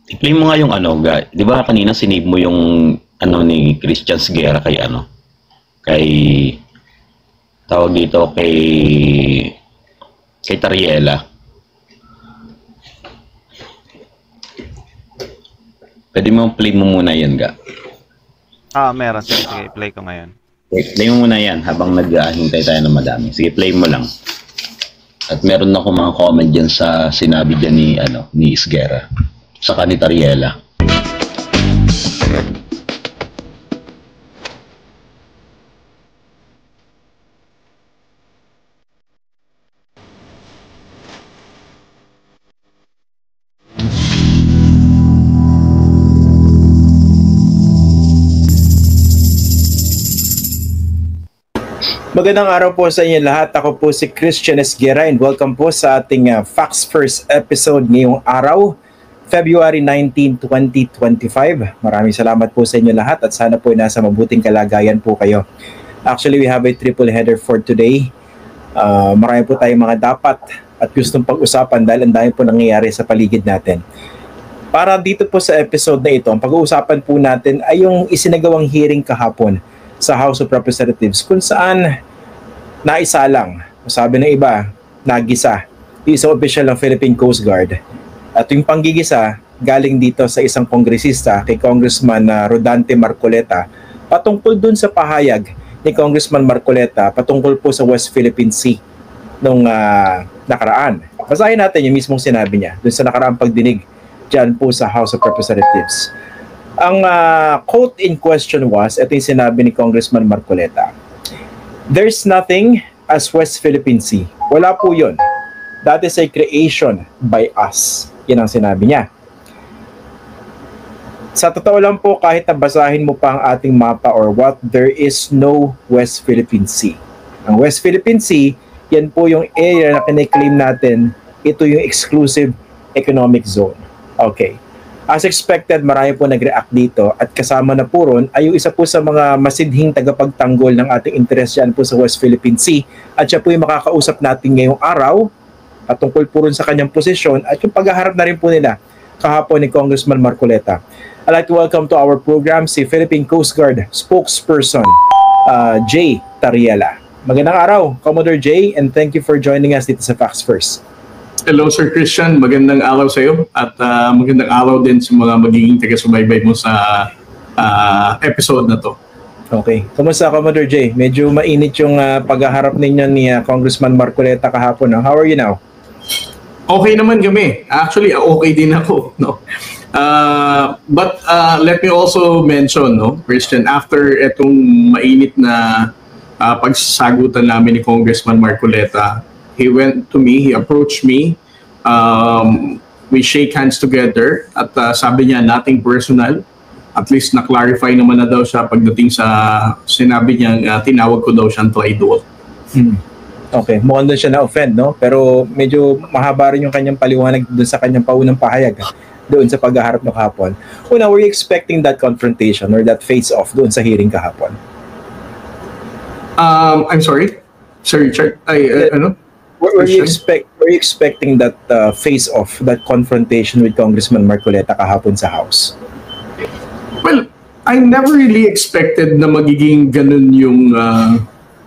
I-play mo nga yung ano, di ba kanina sinave mo yung ano ni Christian Sguerra kay ano, kay tawag dito kay Tariela. Pwede mo play mo muna yan, ga. Meron. Sige, play ko ngayon. Play mo muna yan habang naghihintay tayo ng madami. Sige, play mo lang. At meron ako mga comment dyan sa sinabi dyan ni Sguerra. Saka ni Tariela. Magandang araw po sa inyo lahat. Ako po si Christian Sguerra and welcome po sa ating Facts First episode ngayong araw, February 19, 2025. Maraming salamat po sa inyo lahat at sana po nasa mabuting kalagayan po kayo. Actually, we have a triple header for today. Marami po tayong mga dapat at gustong pag-usapan dahil ang dami po nangyayari sa paligid natin. Para dito po sa episode na ito, ang pag-uusapan po natin ay yung isinagawang hearing kahapon sa House of Representatives kung saan naisalang, sabi ng iba, nagisa, isang opisyal ng Philippine Coast Guard. At yung panggigisa galing dito sa isang kongresista kay Congressman Rodante Marcoleta patungkol dun sa pahayag ni Congressman Marcoleta patungkol po sa West Philippine Sea nung nakaraan. Basahin natin yung mismong sinabi niya dun sa nakaraang pagdinig dyan po sa House of Representatives. Ang quote in question was, ito yung sinabi ni Congressman Marcoleta, "There's nothing as West Philippine Sea." Wala po yun. That is a creation by us. Yan ang sinabi niya. Sa totoo lang po, kahit nabasahin mo pa ang ating mapa or what, there is no West Philippine Sea. Ang West Philippine Sea, yan po yung area na kiniklaim natin, ito yung exclusive economic zone. Okay. As expected, marami po nag-react dito at kasama na po ron ay yung isa po sa mga masidhing tagapagtanggol ng ating interest dyan po sa West Philippine Sea at siya po yung makakausap natin ngayong araw at tungkol po ron sa kanyang posisyon at yung paghaharap na rin po nila kahapon ni Congressman Marcoleta. I'd like to welcome to our program si Philippine Coast Guard spokesperson Jay Tariela. Magandang araw, Commodore Jay, and thank you for joining us dito sa Facts First. Hello Sir Christian, magandang araw sa iyo at magandang araw din sa mga magiging taga-subaybay mo sa episode na to. Okay. Kumusta Commodore Jay? Medyo mainit yung paghaharap ninyo ni Congressman Marcoleta kahapon. No? How are you now? Okay naman kami. Actually, okay din ako. No? But let me also mention, no, Christian, after itong mainit na pagsasagutan namin ni Congressman Marcoleta, he went to me, he approached me, we shake hands together at sabi niya nothing personal, at least na-clarify naman na daw siya pagdating sa sinabi niya tinawag ko daw siyang traidor. Okay, mukhang doon siya na-offend, no? Pero medyo mahaba rin yung kanyang paliwanag doon sa kanyang paunang pahayag doon sa paghaharap ng kahapon. Una, were you expecting that confrontation or that face-off doon sa hearing kahapon? I'm sorry? Sir Richard? Ano? Were you expecting that face-off, that confrontation with Congressman Marcoleta kahapon sa House? Well, I never really expected na magiging ganun yung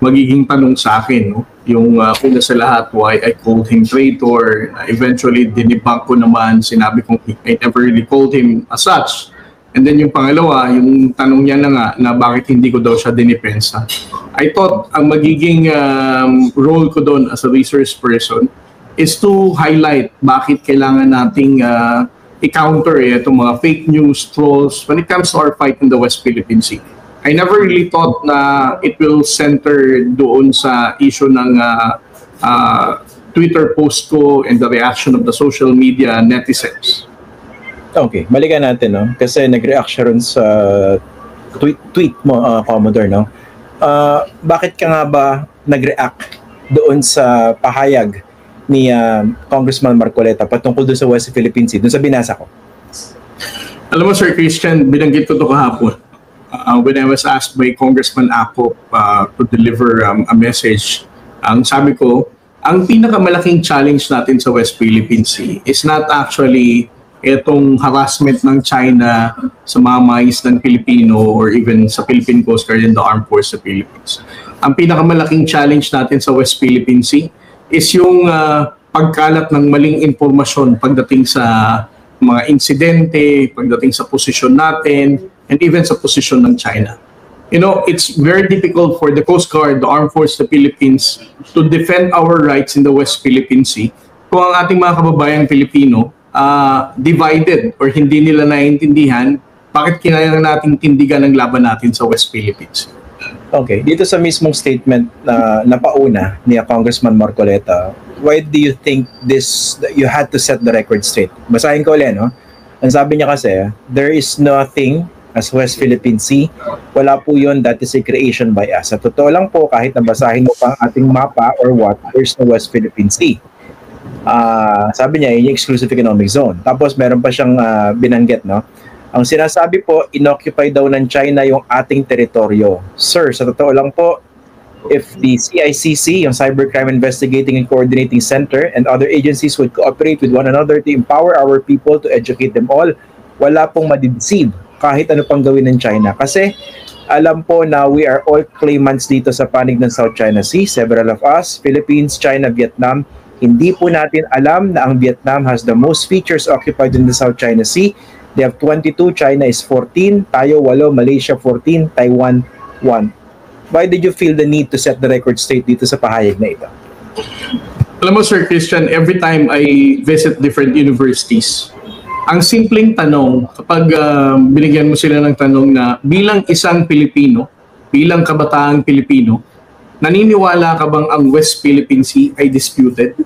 magiging tanong sa akin. No? Yung una sa lahat, why I called him traitor. Eventually, dinibang ko naman, sinabi kong I never really called him as such. And then yung pangalawa, yung tanong niya na nga na bakit hindi ko daw siya dinipensa. I thought ang magiging role ko doon as a resource person is to highlight bakit kailangan nating i-counter itong mga fake news, trolls when it comes to our fight in the West Philippine Sea. I never really thought na it will center doon sa issue ng Twitter post ko and the reaction of the social media netizens. Okay, balikan natin, no? Kasi nag-react siya rin sa tweet mo, Commodore, no? Bakit ka nga ba nag-react doon sa pahayag ni Congressman Marcoleta patungkol doon sa West Philippine Sea, doon sa binasa ko? Alam mo, Sir Christian, binanggit ko ito kahapon. When I was asked by Congressman Acop to deliver a message, ang sabi ko, ang pinakamalaking challenge natin sa West Philippine Sea is not actually itong harassment ng China sa mga mais ng Pilipino or even sa Philippine Coast Guard and the Armed Forces of the Philippines. Ang pinakamalaking challenge natin sa West Philippine Sea is yung pagkalat ng maling impormasyon pagdating sa mga insidente, pagdating sa posisyon natin, and even sa posisyon ng China. You know, it's very difficult for the Coast Guard, the Armed Forces of the Philippines to defend our rights in the West Philippine Sea kung ang ating mga kababayang Pilipino divided or hindi nila naiintindihan bakit kailangan nating tindigan ang laban natin sa West Philippines. Okay, dito sa mismong statement na napauna ni Congressman Marcoleta, why do you think you had to set the record straight? Basahin ko ulit, no? Ang sabi niya kasi, there is nothing as West Philippine Sea. Wala po yun, that is a creation by us. Sa totoo lang po, kahit nabasahin mo pa ang ating mapa or what, there's no West Philippine Sea. Sabi niya, yun yung exclusive economic zone. Tapos meron pa siyang binanggit, no? Ang sinasabi po, inoccupy daw ng China yung ating teritoryo. Sir, sa totoo lang po, if the CICC, yung Cybercrime Investigating and Coordinating Center, and other agencies would cooperate with one another to empower our people to educate them all, wala pong madideceive kahit ano pang gawin ng China. Kasi alam po na we are all claimants dito sa panig ng South China Sea. Several of us, Philippines, China, Vietnam, hindi po natin alam na ang Vietnam has the most features occupied in the South China Sea. They have 22, China is 14, tayo 8, Malaysia 14, Taiwan 1. Why did you feel the need to set the record straight dito sa pahayag na ito? Alam mo, Sir Christian, every time I visit different universities, ang simpleng tanong, kapag binigyan mo sila ng tanong na bilang isang Pilipino, bilang kabataang Pilipino, naniniwala ka bang ang West Philippine Sea ay disputed?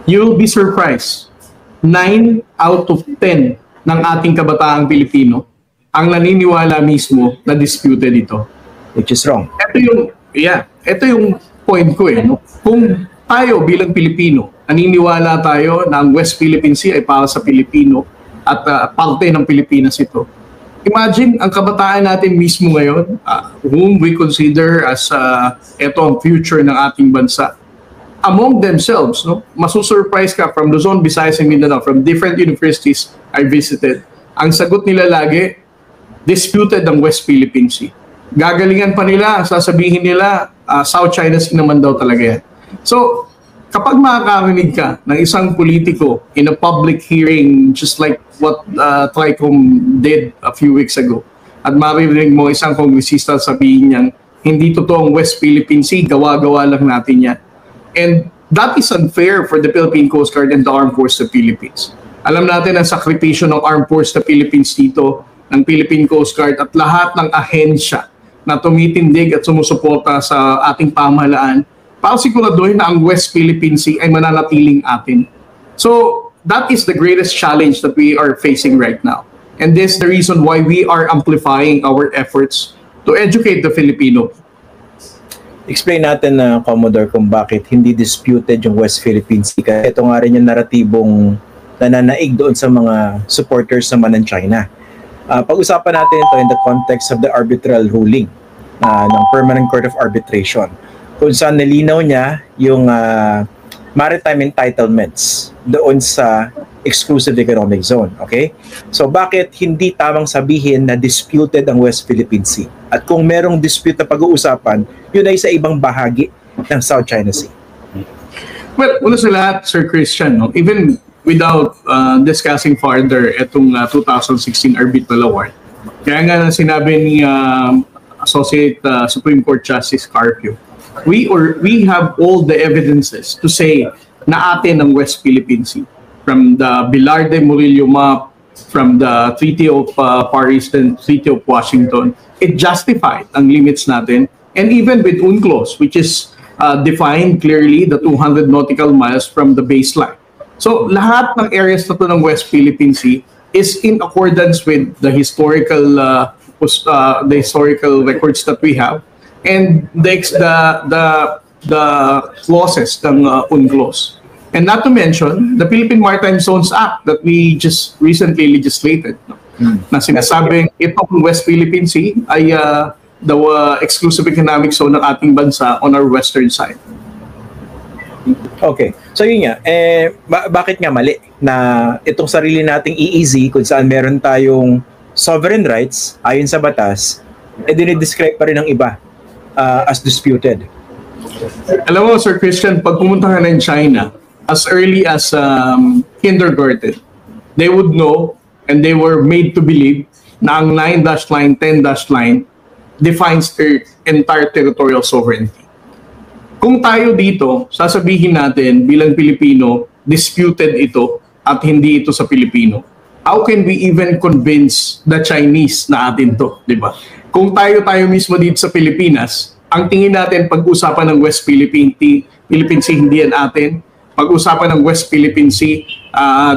You'll be surprised. 9 out of 10 ng ating kabataang Pilipino ang naniniwala mismo na disputed ito. Which is wrong. Ito yung point ko eh. No? Kung tayo bilang Pilipino, naniniwala tayo na ang West Philippine Sea ay para sa Pilipino at parte ng Pilipinas ito. Imagine ang kabataan natin mismo ngayon, whom we consider as ito ang future ng ating bansa. Among themselves, no, masusurprise ka from Luzon, Visayas, and Mindanao, from different universities I visited. Ang sagot nila lagi, disputed ang West Philippine Sea. Gagalingan pa nila, sasabihin nila, South China Sea naman daw talaga yan. So, kapag makakarinig ka ng isang politiko in a public hearing, just like what TRICOM did a few weeks ago, at maririnig mo isang kongresista sabihin niyang, hindi totoo ang West Philippine Sea, gawa-gawa lang natin yan. And that is unfair for the Philippine Coast Guard and the Armed Forces of the Philippines. Alam natin ang sakripisyo ng Armed Forces of the Philippines dito, ng Philippine Coast Guard at lahat ng ahensya na tumitindig at sumusuporta sa ating pamahalaan para siguraduhin na ang West Philippine Sea ay mananatiling atin. So that is the greatest challenge that we are facing right now. And this is the reason why we are amplifying our efforts to educate the Filipino. Explain natin na Commodore kung bakit hindi disputed yung West Philippine Sea. Kasi ito nga rin yung naratibong nananaig doon sa mga supporters naman ng China. Pag-usapan natin ito in the context of the arbitral ruling ng Permanent Court of Arbitration, kung saan nilinaw niya yung maritime entitlements doon sa exclusive economic zone. Okay? So bakit hindi tamang sabihin na disputed ang West Philippine Sea? At kung merong dispute na pag-uusapan, yun ay sa ibang bahagi ng South China Sea. Well, una sa lahat, Sir Christian, no? Even without discussing further itong 2016 arbitral award, kaya nga sinabi ni Associate Supreme Court Justice Carpio, we have all the evidences to say na atin ang West Philippine Sea. From the Bilarde-Murillo map, from the Treaty of Paris and Treaty of Washington, it justified ang limits natin. And even with UNCLOS, which is defined clearly the 200 nautical miles from the baseline. So lahat ng areas na to ng West Philippine Sea is in accordance with the historical records that we have and the clauses ng UNCLOS. And not to mention the Philippine Maritime Zones Act that we just recently legislated, na sinasabing itong West Philippine Sea ay the exclusive economic zone ng ating bansa on our western side. Okay. So yun nga, bakit nga mali na itong sarili nating EEZ kung saan meron tayong sovereign rights ayon sa batas, dinidescribe pa rin ng iba as disputed. Alam mo, Sir Christian, pag pumunta ka ng China, as early as kindergarten, they would know and they were made to believe na ang 9-dash line, 10-dash line defines their entire territorial sovereignty. Kung tayo dito, sasabihin natin bilang Pilipino, disputed ito at hindi ito sa Pilipino. How can we even convince the Chinese na atin to, di ba? Kung tayo mismo dito sa Pilipinas, ang tingin natin pag-usapan ng West Philippine Sea, hindi yan atin. Pag-usapan ng West Philippine Sea,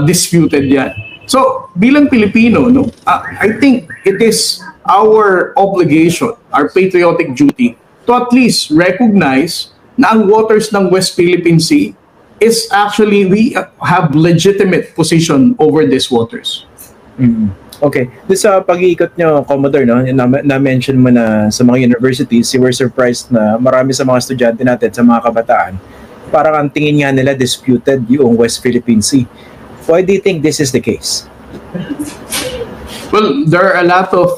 disputed yan. So, bilang Pilipino, no, I think it is our obligation, our patriotic duty, to at least recognize na ang waters ng West Philippine Sea is actually, we have legitimate position over these waters. Okay. Doon sa pag-iikot nyo, Commodore, no, na-mention mo na sa mga universities, you were surprised na marami sa mga estudyante natin, sa mga kabataan, parang ang tingin nga nila disputed yung West Philippine Sea. Why do you think this is the case? Well, there are a lot of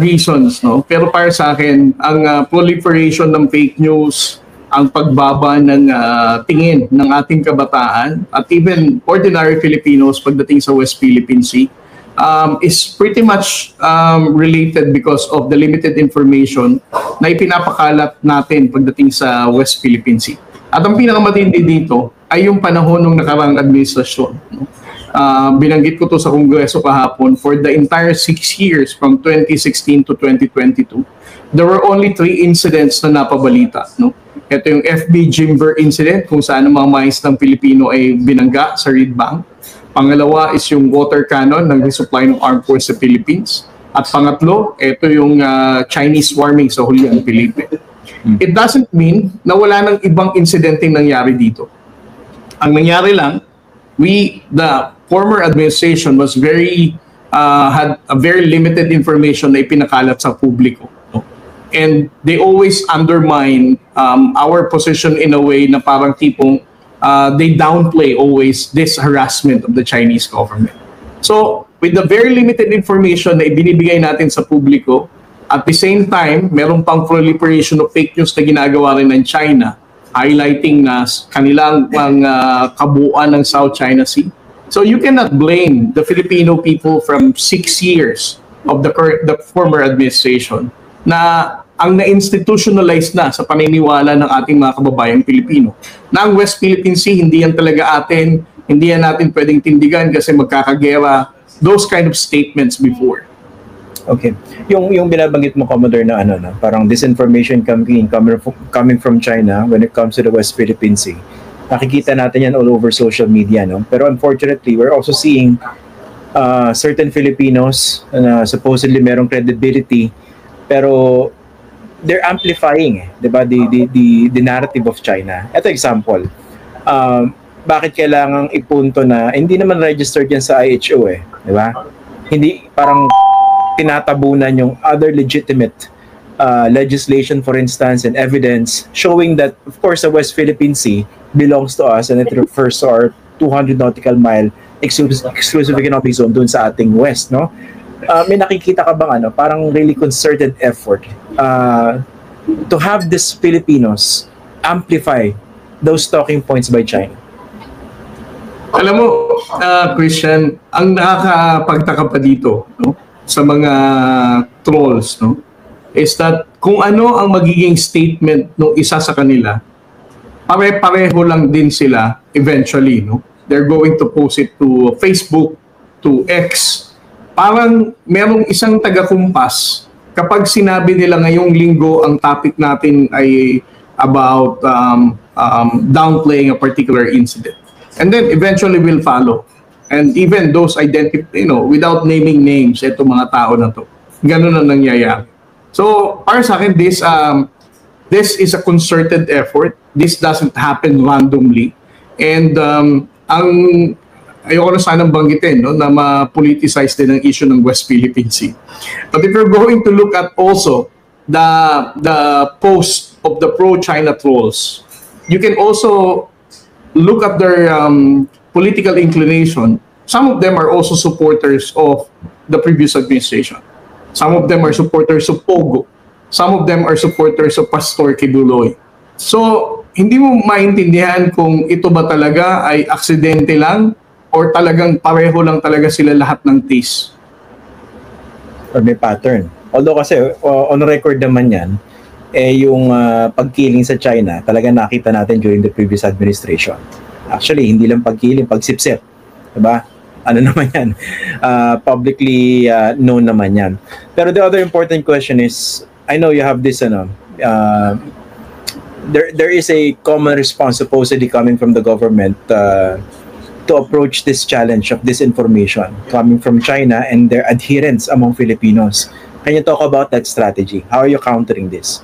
reasons, no? Pero para sa akin, ang proliferation ng fake news, ang pagbaba ng tingin ng ating kabataan at even ordinary Filipinos pagdating sa West Philippine Sea is pretty much related because of the limited information na ipinapakalat natin pagdating sa West Philippine Sea. At ang pinakamatindi dito ay yung panahon ng nakaraang administrasyon. No? Binanggit ko to sa Kongreso kahapon, for the entire 6 years from 2016 to 2022, there were only 3 incidents na napabalita. No? Ito yung FB Jimber incident kung saan ang mga mais ng Pilipino ay binangga sa Reed Bank. Pangalawa is yung water cannon ng resupply ng Armed Forces sa Philippines. At pangatlo, ito yung Chinese warming sa Julian, Philippines. It doesn't mean na wala nang ibang insidenteng nangyari dito. Ang nangyari lang, the former administration was had a very limited information na ipinakalat sa publiko. No? And they always undermine our position in a way na parang tipong they downplay always this harassment of the Chinese government. So, with the very limited information na ibinibigay natin sa publiko, at the same time, meron pang proliferation of fake news na ginagawa rin ng China, highlighting na kanilang kabuuan ng South China Sea. So you cannot blame the Filipino people from 6 years of the former administration na ang na-institutionalize na sa paniniwala ng ating mga kababayang Pilipino. Na ang West Philippine Sea, hindi yan talaga atin, hindi yan natin pwedeng tindigan kasi magkakagera, those kind of statements before. Okay. Yung binabanggit mo, Commodore, na parang disinformation coming from China when it comes to the West Philippine Sea. Nakikita natin yan all over social media, no? Pero unfortunately, we're also seeing certain Filipinos na supposedly merong credibility, pero they're amplifying, di ba, the narrative of China. Ito example, bakit kailangang ipunto na hindi naman registered yan sa IHO, di ba? Hindi parang tinatabunan yung other legitimate legislation, for instance, and evidence showing that, of course, the West Philippine Sea belongs to us and it refers to our 200 nautical mile exclusive economic zone dun sa ating west, no? May nakikita ka bang parang really concerted effort to have these Filipinos amplify those talking points by China? Alam mo, Christian, ang nakakapagtaka pa dito, no, sa mga trolls, no, is that kung ano ang magiging statement ng isa sa kanila, pare-pareho lang din sila eventually, no? They're going to post it to Facebook, to X. Parang merong isang taga-kumpas kapag sinabi nila ngayong linggo ang topic natin ay about downplaying a particular incident. And then eventually will follow. And even those without naming names, itong mga tao na to. Ganun ang nangyayari. So, para sa akin, this is a concerted effort. This doesn't happen randomly. And ayoko na sanang banggitin, no, na ma-politicize din ang issue ng West Philippine Sea. But if you're going to look at also the post of the pro-China trolls, you can also look at their political inclination. Some of them are also supporters of the previous administration. Some of them are supporters of Pogo. Some of them are supporters of Pastor Kibuloy. So, hindi mo maintindihan kung ito ba talaga ay aksidente lang or talagang pareho lang talaga sila lahat ng taste. Or may pattern. Although kasi on record naman yan, yung pagkiling sa China, talaga nakita natin during the previous administration. Actually, hindi lang pagkiling, pagsipsip. Diba? Ano naman yan? Publicly known naman yan. Pero the other important question is, I know you have this, there is a common response supposedly coming from the government to approach this challenge of disinformation coming from China and their adherents among Filipinos. Can you talk about that strategy? How are you countering this?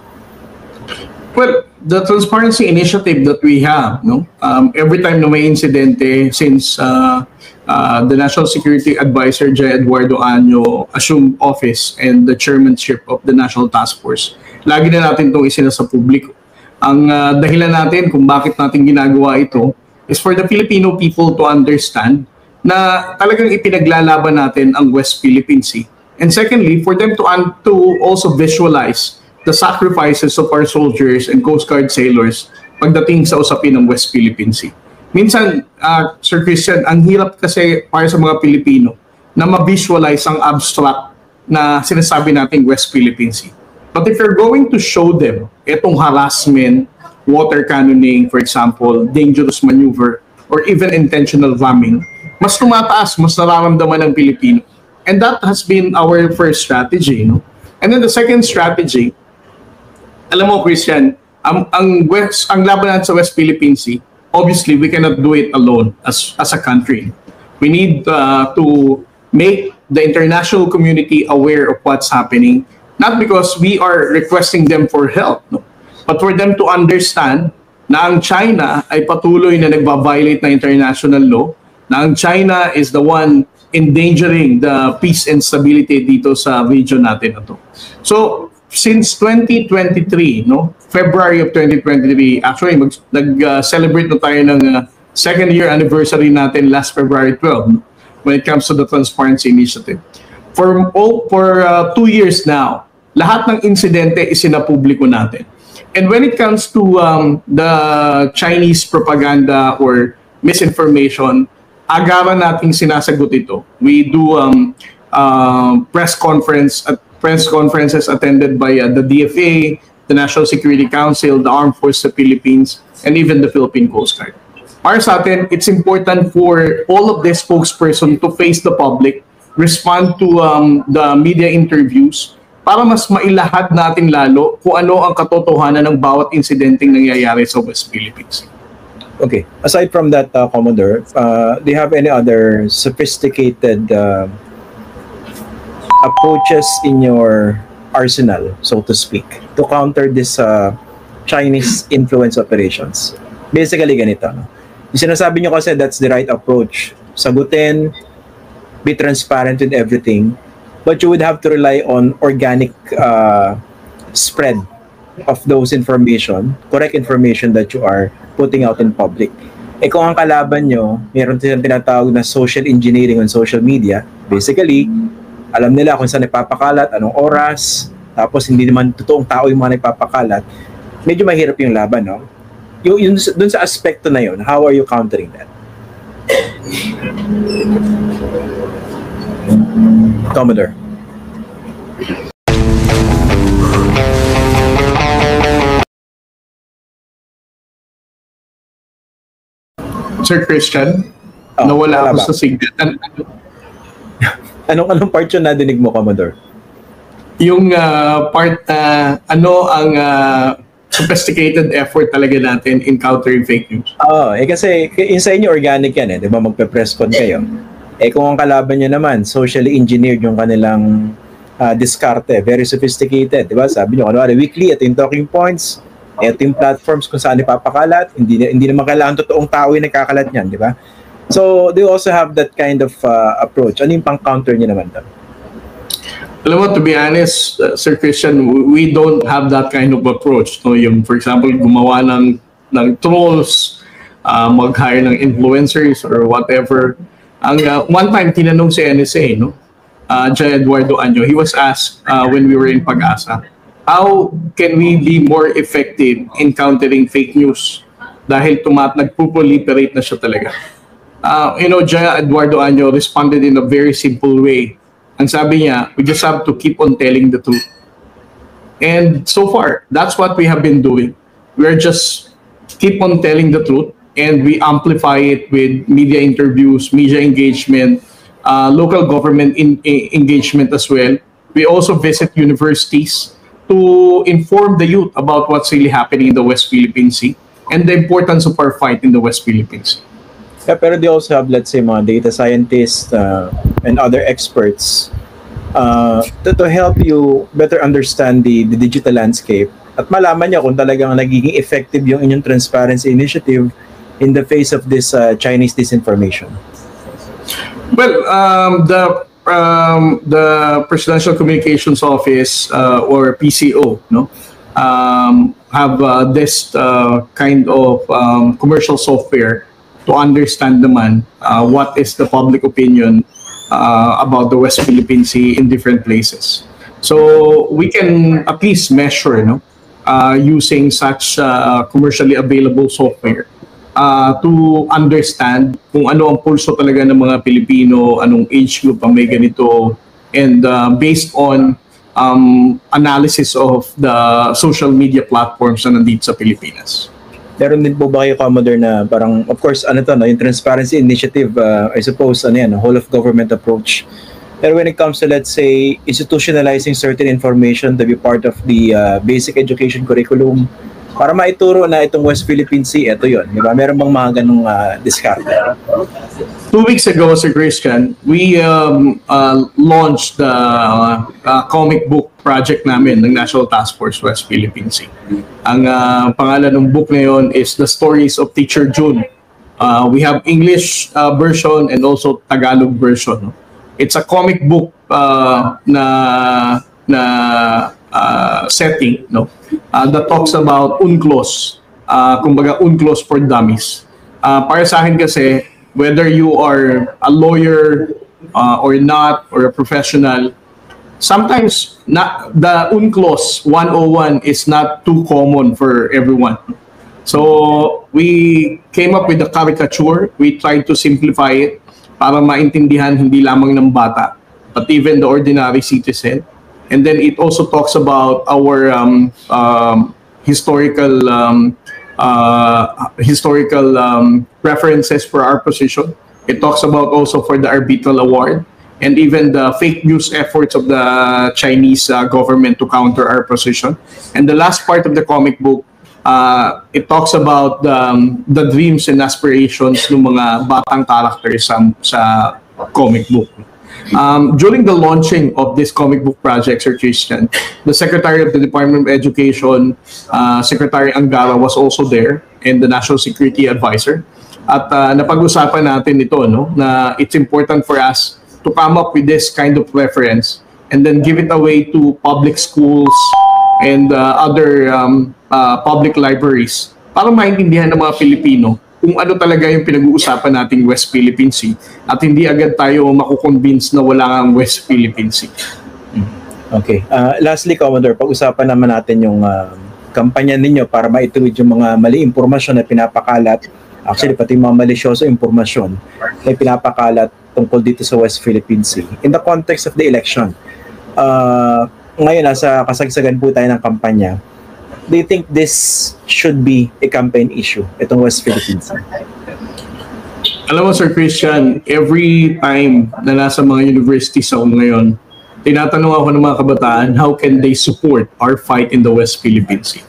Well, the transparency initiative that we have, no, every time na may insidente since the National Security Advisor Jay Eduardo Año assumed office and the chairmanship of the National Task Force, lagi na natin itong isinasa publiko. Ang dahilan natin kung bakit natin ginagawa ito is for the Filipino people to understand na talagang ipinaglalaban natin ang West Philippine Sea. And secondly, for them to also visualize the sacrifices of our soldiers and Coast Guard sailors pagdating sa usapin ng West Philippine Sea. Minsan, Sir Christian, ang hirap kasi para sa mga Pilipino na ma-visualize ang abstract na sinasabi nating West Philippine Sea. But if you're going to show them itong harassment, water cannoning, for example, dangerous maneuver, or even intentional ramming, mas tumataas, mas nararamdaman ng Pilipino. And that has been our first strategy. No? And then the second strategy, alam mo, Christian, ang laban natin sa West Philippine Sea, obviously, we cannot do it alone as a country. We need to make the international community aware of what's happening, not because we are requesting them for help, no? But for them to understand na ang China ay patuloy na nagba-violate ng international law, na ang China is the one endangering the peace and stability dito sa region natin na to. So, since 2023, no, February of 2023, actually nag-celebrate na tayo ng second year anniversary natin last February 12, no, when it comes to the Transparency Initiative. For 2 years now, lahat ng insidente isinapubliko natin. And when it comes to the Chinese propaganda or misinformation, agaran nating sinasagot ito. We do press conferences attended by the DFA, the National Security Council, the Armed Forces of the Philippines, and even the Philippine Coast Guard. Para sa atin, it's important for all of these spokesperson to face the public, respond to the media interviews, para mas mailahad natin lalo kung ano ang katotohanan ng bawat insidenteng nangyayari sa West Philippines. Okay. Aside from that, Commodore, do you have any other sophisticated approaches in your arsenal, so to speak, to counter this Chinese influence operations? Basically, ganito. No? Yung sinasabi nyo kasi that's the right approach. Sagutin, be transparent with everything, but you would have to rely on organic spread of those information, correct information that you are putting out in public. Eh kung ang kalaban nyo, meron silang tinatawag na social engineering on social media, basically, alam nila kung saan ipapakalat, anong oras, tapos hindi naman totoong tao yung mga ipapakalat, medyo mahirap yung laban, no? Yung dun sa aspekto na yun, how are you countering that? Commodore. Sir Christian, nawala ako sa signal. Anong part yun nadinig mo, Commodore? Yung part ano ang sophisticated effort talaga natin in countering fake news. Kasi sa inyo organic yan, di ba? Magpe-press con kayo. Kung ang kalaban nyo naman, socially engineered yung kanilang diskarte, very sophisticated, di ba? Sabi nyo, weekly, ito yung talking points, ito yung platforms kung saan ipapakalat, hindi naman kailangan totoong tao yung nagkakalat niyan, di ba? So, they also have that kind of approach. Ano yung pang-counter nyo naman doon? Alam mo, to be honest, Sir Christian, we don't have that kind of approach. No? Yung, for example, gumawa ng ng trolls, mag-hire ng influencers or whatever. One time, tinanong si NSA, no? Jay Eduardo Anyo, he was asked when we were in Pag-asa, how can we be more effective in countering fake news? Dahil nagpo-proliferate na siya talaga. Jay Eduardo Anyo responded in a very simple way. Ang sabi niya, we just have to keep on telling the truth. And so far, that's what we have been doing. We're just keep on telling the truth, and we amplify it with media interviews, media engagement, local government engagement as well. We also visit universities to inform the youth about what's really happening in the West Philippine Sea and the importance of our fight in the West Philippine Sea. Yeah, pero they also have, let's say, mga data scientists and other experts to help you better understand the digital landscape at malaman niya kung talagang nagiging effective yung inyong transparency initiative in the face of this Chinese disinformation. Well, the Presidential Communications Office or PCO, no, have this kind of commercial software to understand naman what is the public opinion about the West Philippine Sea in different places. So we can at least measure, no, using such commercially available software to understand kung ano ang pulso talaga ng mga Pilipino, anong age group ang may ganito, and based on analysis of the social media platforms na nandito sa Pilipinas. Meron din po ba kayo, Commodore, na parang, of course, yung transparency initiative, I suppose, whole of government approach. Pero when it comes to, let's say, institutionalizing certain information to be part of the basic education curriculum, para maituro na itong West Philippine Sea, ito yun. Di ba? Meron bang mga ganung diskarte? 2 weeks ago, Sir Christian, we launched the comic book project namin ng National Task Force West Philippine Sea. Ang pangalan ng book na yun is The Stories of Teacher June. We have English version and also Tagalog version. It's a comic book setting, no, that talks about UNCLOS, kumbaga UNCLOS for dummies. Para sa akin kasi, whether you are a lawyer or not, or a professional, sometimes the UNCLOS 101 is not too common for everyone. So we came up with a caricature. We tried to simplify it para maintindihan hindi lamang ng bata, but even the ordinary citizen. And then it also talks about our historical references for our position. It talks about also for the arbitral award and even the fake news efforts of the Chinese government to counter our position. And the last part of the comic book, it talks about the dreams and aspirations ng mga batang characters sa comic book. During the launching of this comic book project, Sir Christian, the Secretary of the Department of Education, Secretary Angara, was also there, and the National Security Advisor. At napag-usapan natin ito, no, na it's important for us to come up with this kind of reference and then give it away to public schools and other public libraries para maintindihan ng mga Pilipino kung ano talaga yung pinag-uusapan nating West Philippine Sea at hindi agad tayo makukonvince na wala kang West Philippine Sea. Okay. Lastly, Commodore, pag-usapan naman natin yung kampanya ninyo para maituwid yung mga mali impormasyon na pinapakalat. Actually, pati mga malisyoso impormasyon na pinapakalat tungkol dito sa West Philippine Sea. In the context of the election, ngayon nasa kasagsagan po tayo ng kampanya. Do you think this should be a campaign issue, itong West Philippine Sea? Alam mo, Sir Christian, every time na nasa mga universities ako ngayon, tinatanong ako ng mga kabataan, how can they support our fight in the West Philippine Sea?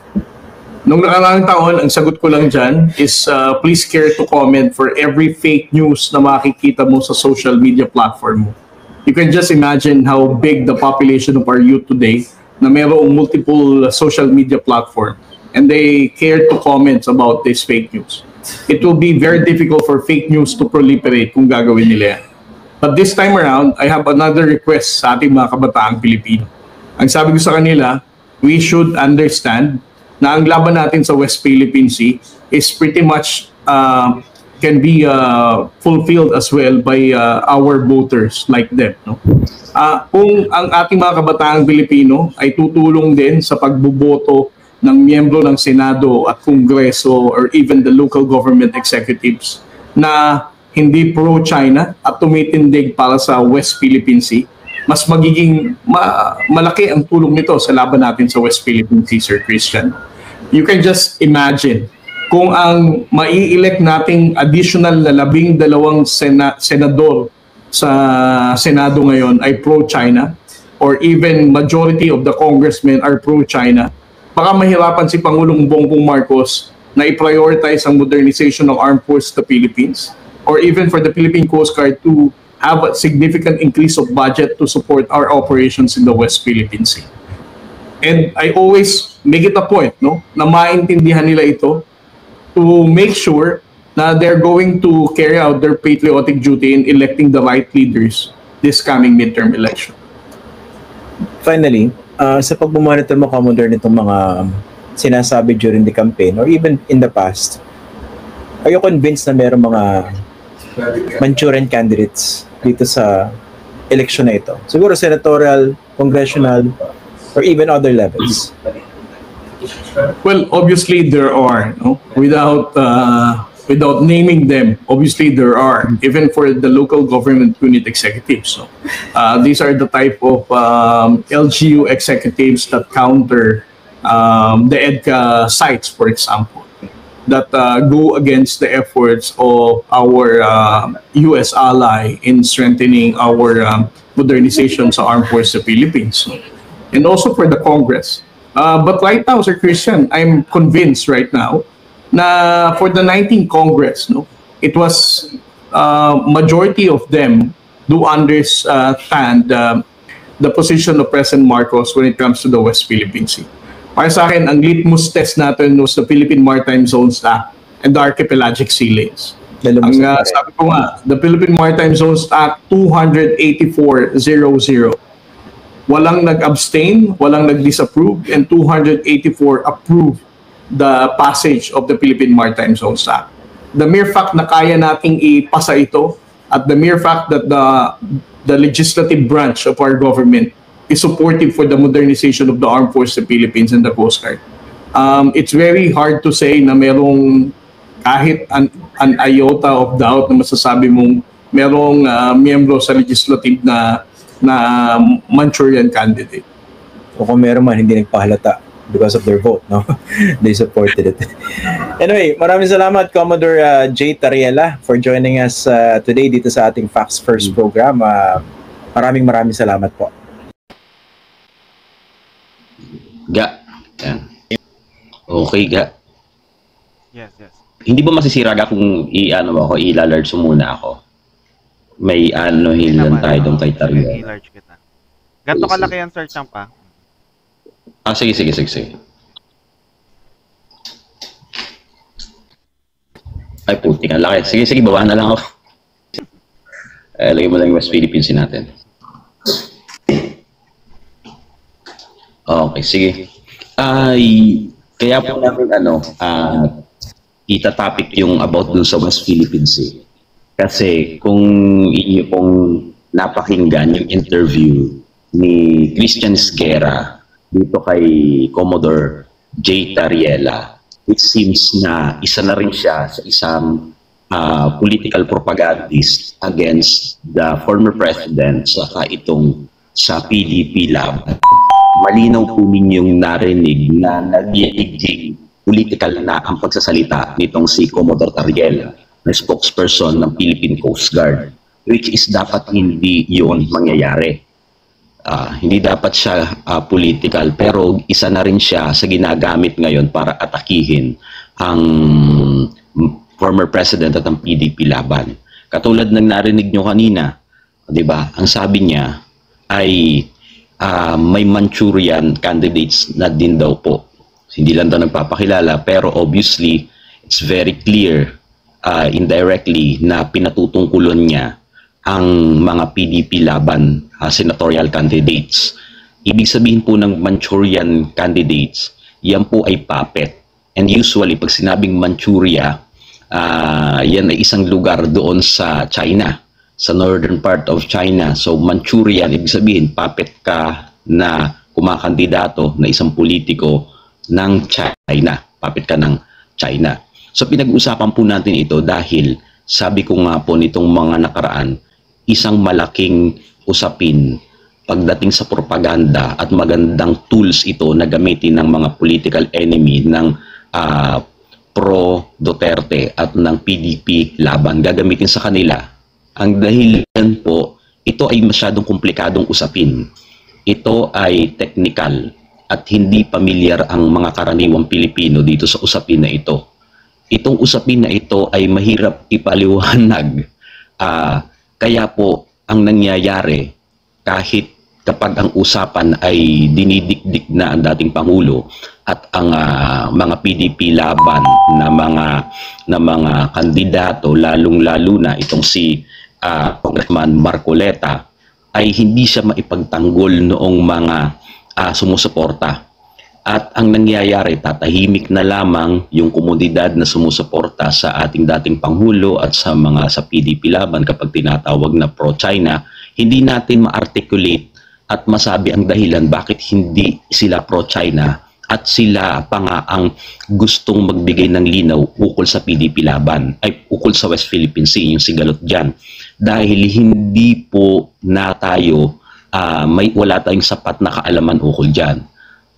Nung nakaraang taon, ang sagot ko lang dyan is please care to comment for every fake news na makikita mo sa social media platform mo. You can just imagine how big the population of our youth today na mayroong multiple social media platform and they care to comment about this fake news. It will be very difficult for fake news to proliferate kung gagawin nila yan. But this time around, I have another request sa ating mga kabataang Pilipino. Ang sabi ko sa kanila, we should understand na ang laban natin sa West Philippine Sea is pretty much can be fulfilled as well by our voters like them. No? Kung ang ating mga kabataang Pilipino ay tutulong din sa pagboboto ng miyembro ng Senado at Kongreso or even the local government executives na hindi pro-China at tumitindig para sa West Philippine Sea, mas magiging malaki ang tulong nito sa laban natin sa West Philippine Sea, Sir Christian. You can just imagine kung ang mai-elect nating additional na 12 senador sa Senado ngayon ay pro-China or even majority of the congressmen are pro-China, baka mahirapan si Pangulong Bongbong Marcos na i-prioritize ang modernization ng armed forces of the Philippines or even for the Philippine Coast Guard to have a significant increase of budget to support our operations in the West Philippine Sea. And I always make it a point, no, na maintindihan nila ito to make sure na they're going to carry out their patriotic duty in electing the right leaders this coming midterm election. Finally, sa pag-monitor mo, Commodore, nitong mga sinasabi during the campaign or even in the past, are you convinced na mayroong mga Manchurian candidates dito sa election na ito? Siguro senatorial, congressional, or even other levels. Well, obviously there are, no? Without naming them, obviously there are, even for the local government unit executives. So, these are the type of LGU executives that counter the EDCA sites, for example, that go against the efforts of our U.S. ally in strengthening our modernization sa armed forces of the Philippines. And also for the Congress. But right now, Sir Christian, I'm convinced right now na for the 19th Congress, no, it was majority of them do understand the position of President Marcos when it comes to the West Philippine Sea. Para sa akin, ang litmus test natin was the Philippine Maritime Zones Act and the Archipelagic Sea Lanes. Ang sabi ko nga, the Philippine Maritime Zones Act 28400. Walang nag-abstain, walang nag-disapprove, and 284 approved the passage of the Philippine Maritime Zones Act. The mere fact na kaya nating ipasa ito at the mere fact that the legislative branch of our government is supportive for the modernization of the armed forces of the Philippines and the Coast Guard. It's very hard to say na merong kahit an iota of doubt na masasabi mong merong miyembro sa legislative na Manchurian candidate. O kung meron man, hindi nagpahalata because of their vote, no? They supported it. Anyway, maraming salamat, Commodore J. Tariela, for joining us today dito sa ating Facts First program. Maraming salamat po. Ga. Yan. Okay, Ga. Yes. Hindi ba masisira, Ga, kung i-large muna ako? May hil lang tayo doon kay Tariela. I-large kita. Ganto kalaki yan, Sir Champa? Sige. Ay, puti nga laki. Sige, baba na lang ako. Lagay mo lang yung West Philippines natin. Okay, sige. Kaya po namin itatopic yung about dun sa West Philippines Sea. Kasi kung inyo pong napakinggan yung interview ni Christian Esguerra dito kay Commodore J. Tariela, it seems na isa na rin siya sa isang political propagandist against the former president saka itong sa PDP laban. Malinaw po ninyong narinig na nag-iiging political na ang pagsasalita nitong si Commodore Tariela na spokesperson ng Philippine Coast Guard, which is dapat hindi yun mangyayari. Hindi dapat siya political, pero isa na rin siya sa ginagamit ngayon para atakihin ang former president at ang PDP laban. Katulad ng narinig nyo kanina, 'di ba? Ang sabi niya ay may Manchurian candidates na din daw po. Hindi lang daw nagpapakilala, pero obviously it's very clear indirectly na pinatutungkulan niya ang mga PDP laban senatorial candidates. Ibig sabihin po ng Manchurian candidates, yan po ay puppet. And usually, pag sinabing Manchuria, yan ay isang lugar doon sa China, sa northern part of China. So Manchurian, ibig sabihin, puppet ka na kumakandidato na isang politiko ng China. Puppet ka ng China. So pinag-usapan po natin ito dahil sabi ko nga po nitong mga nakaraan, isang malaking usapin pagdating sa propaganda at magandang tools ito na gamitin ng mga political enemy ng pro-Duterte at ng PDP laban. Gagamitin sa kanila. Ang dahilan po, ito ay masyadong komplikadong usapin. Ito ay technical at hindi pamilyar ang mga karaniwang Pilipino dito sa usapin na ito. Itong usapin na ito ay mahirap ipaliwanag. Kaya po, ang nangyayari, kahit kapag ang usapan ay dinidikdik na ang dating Pangulo at ang mga PDP laban na mga kandidato, lalong-lalo na itong si Congressman Marcoleta, ay hindi siya maipagtanggol noong mga sumusuporta. At ang nangyayari, tatahimik na lamang yung komunidad na sumusuporta sa ating dating Pangulo at sa PDP laban kapag tinatawag na pro-China. Hindi natin ma-articulate at masabi ang dahilan bakit hindi sila pro-China at sila pa nga ang gustong magbigay ng linaw ukol sa PDP laban, ay ukol sa West Philippine Sea, yung sigalot dyan. Dahil hindi po na tayo, wala tayong sapat na kaalaman ukol dyan.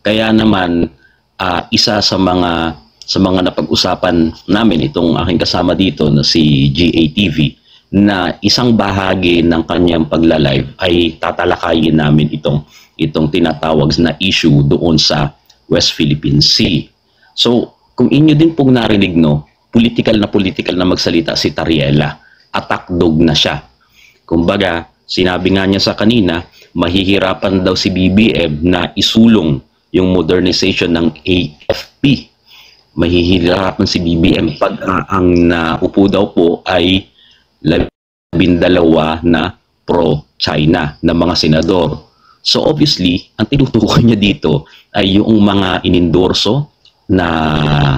Kaya naman, isa sa mga napag-usapan namin, itong aking kasama dito na si GATV, na isang bahagi ng kanyang pagla-live ay tatalakayin namin itong tinatawag na issue doon sa West Philippine Sea. So, kung inyo din pong narinig, no, political na magsalita si Tariela. Attack dog na siya. Kumbaga, sinabi nga niya sa kanina, mahihirapan daw si BBM na isulong yung modernization ng AFP. Mahihirapan si BBM pag ang naupo daw po ay 12 na pro-China na mga senador. So obviously, ang tinutukoy niya dito ay yung mga inendorso na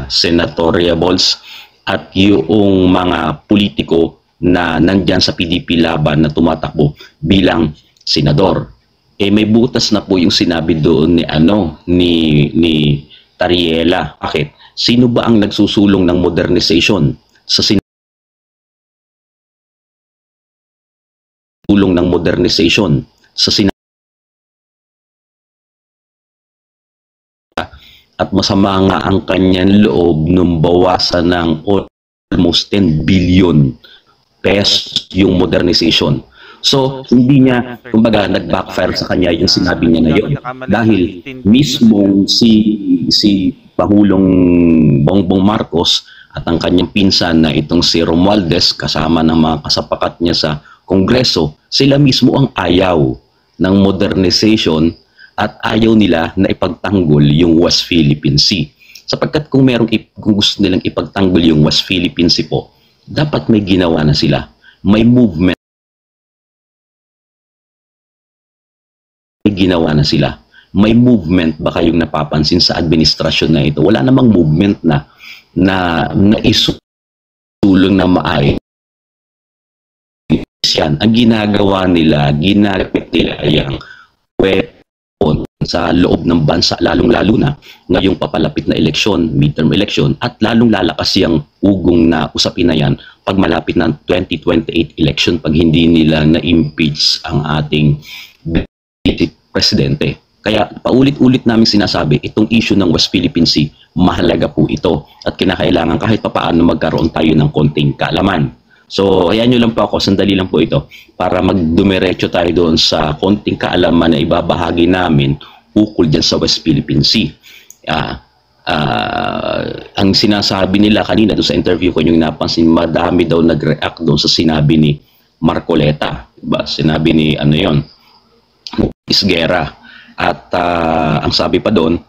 senatoriables at yung mga politiko na nandyan sa PDP laban na tumatakbo bilang senador. May butas na po yung sinabi doon ni Tariela. Bakit? Sino ba ang nagsusulong ng modernization sa at masama nga ang kanyang loob nung bawasan ng almost 10 billion pesos yung modernization. So, hindi niya, kumbaga, nag-backfire sa kanya yung sinabi niya na yun. Dahil mismo si Pangulong Bongbong Marcos at ang kanyang pinsan na itong si Romualdez, kasama ng mga kasapakat niya sa Kongreso, sila mismo ang ayaw ng modernization at ayaw nila na ipagtanggol yung West Philippine Sea. Sapagkat kung gusto nilang ipagtanggol yung West Philippine Sea po, dapat may ginawa na sila. May movement. Ginawa na sila. May movement ba kayong napapansin sa administrasyon na ito? Wala namang movement na isulong na maayos. Yan. Ang ginagawa nila, ginagawit nila yung weapon sa loob ng bansa, lalong-lalo na ngayong papalapit na eleksyon, midterm election, at lalong lalakas yung ugong na usapin na yan pag malapit ng 2028 election pag hindi nila na-impeach ang ating presidente. Kaya paulit-ulit namin sinasabi, itong issue ng West Philippine Sea, mahalaga po ito at kinakailangan kahit papaano magkaroon tayo ng konting kaalaman. So, ayan nyo lang po ako, sandali lang po ito para magdumiretso tayo doon sa konting kaalaman na ibabahagi namin ukol dyan sa West Philippine Sea. Ang sinasabi nila kanina doon sa interview ko, yung napansin, madami daw nag-react doon sa sinabi ni Marcoleta. Diba? Sinabi ni Isguera. At ang sabi pa doon,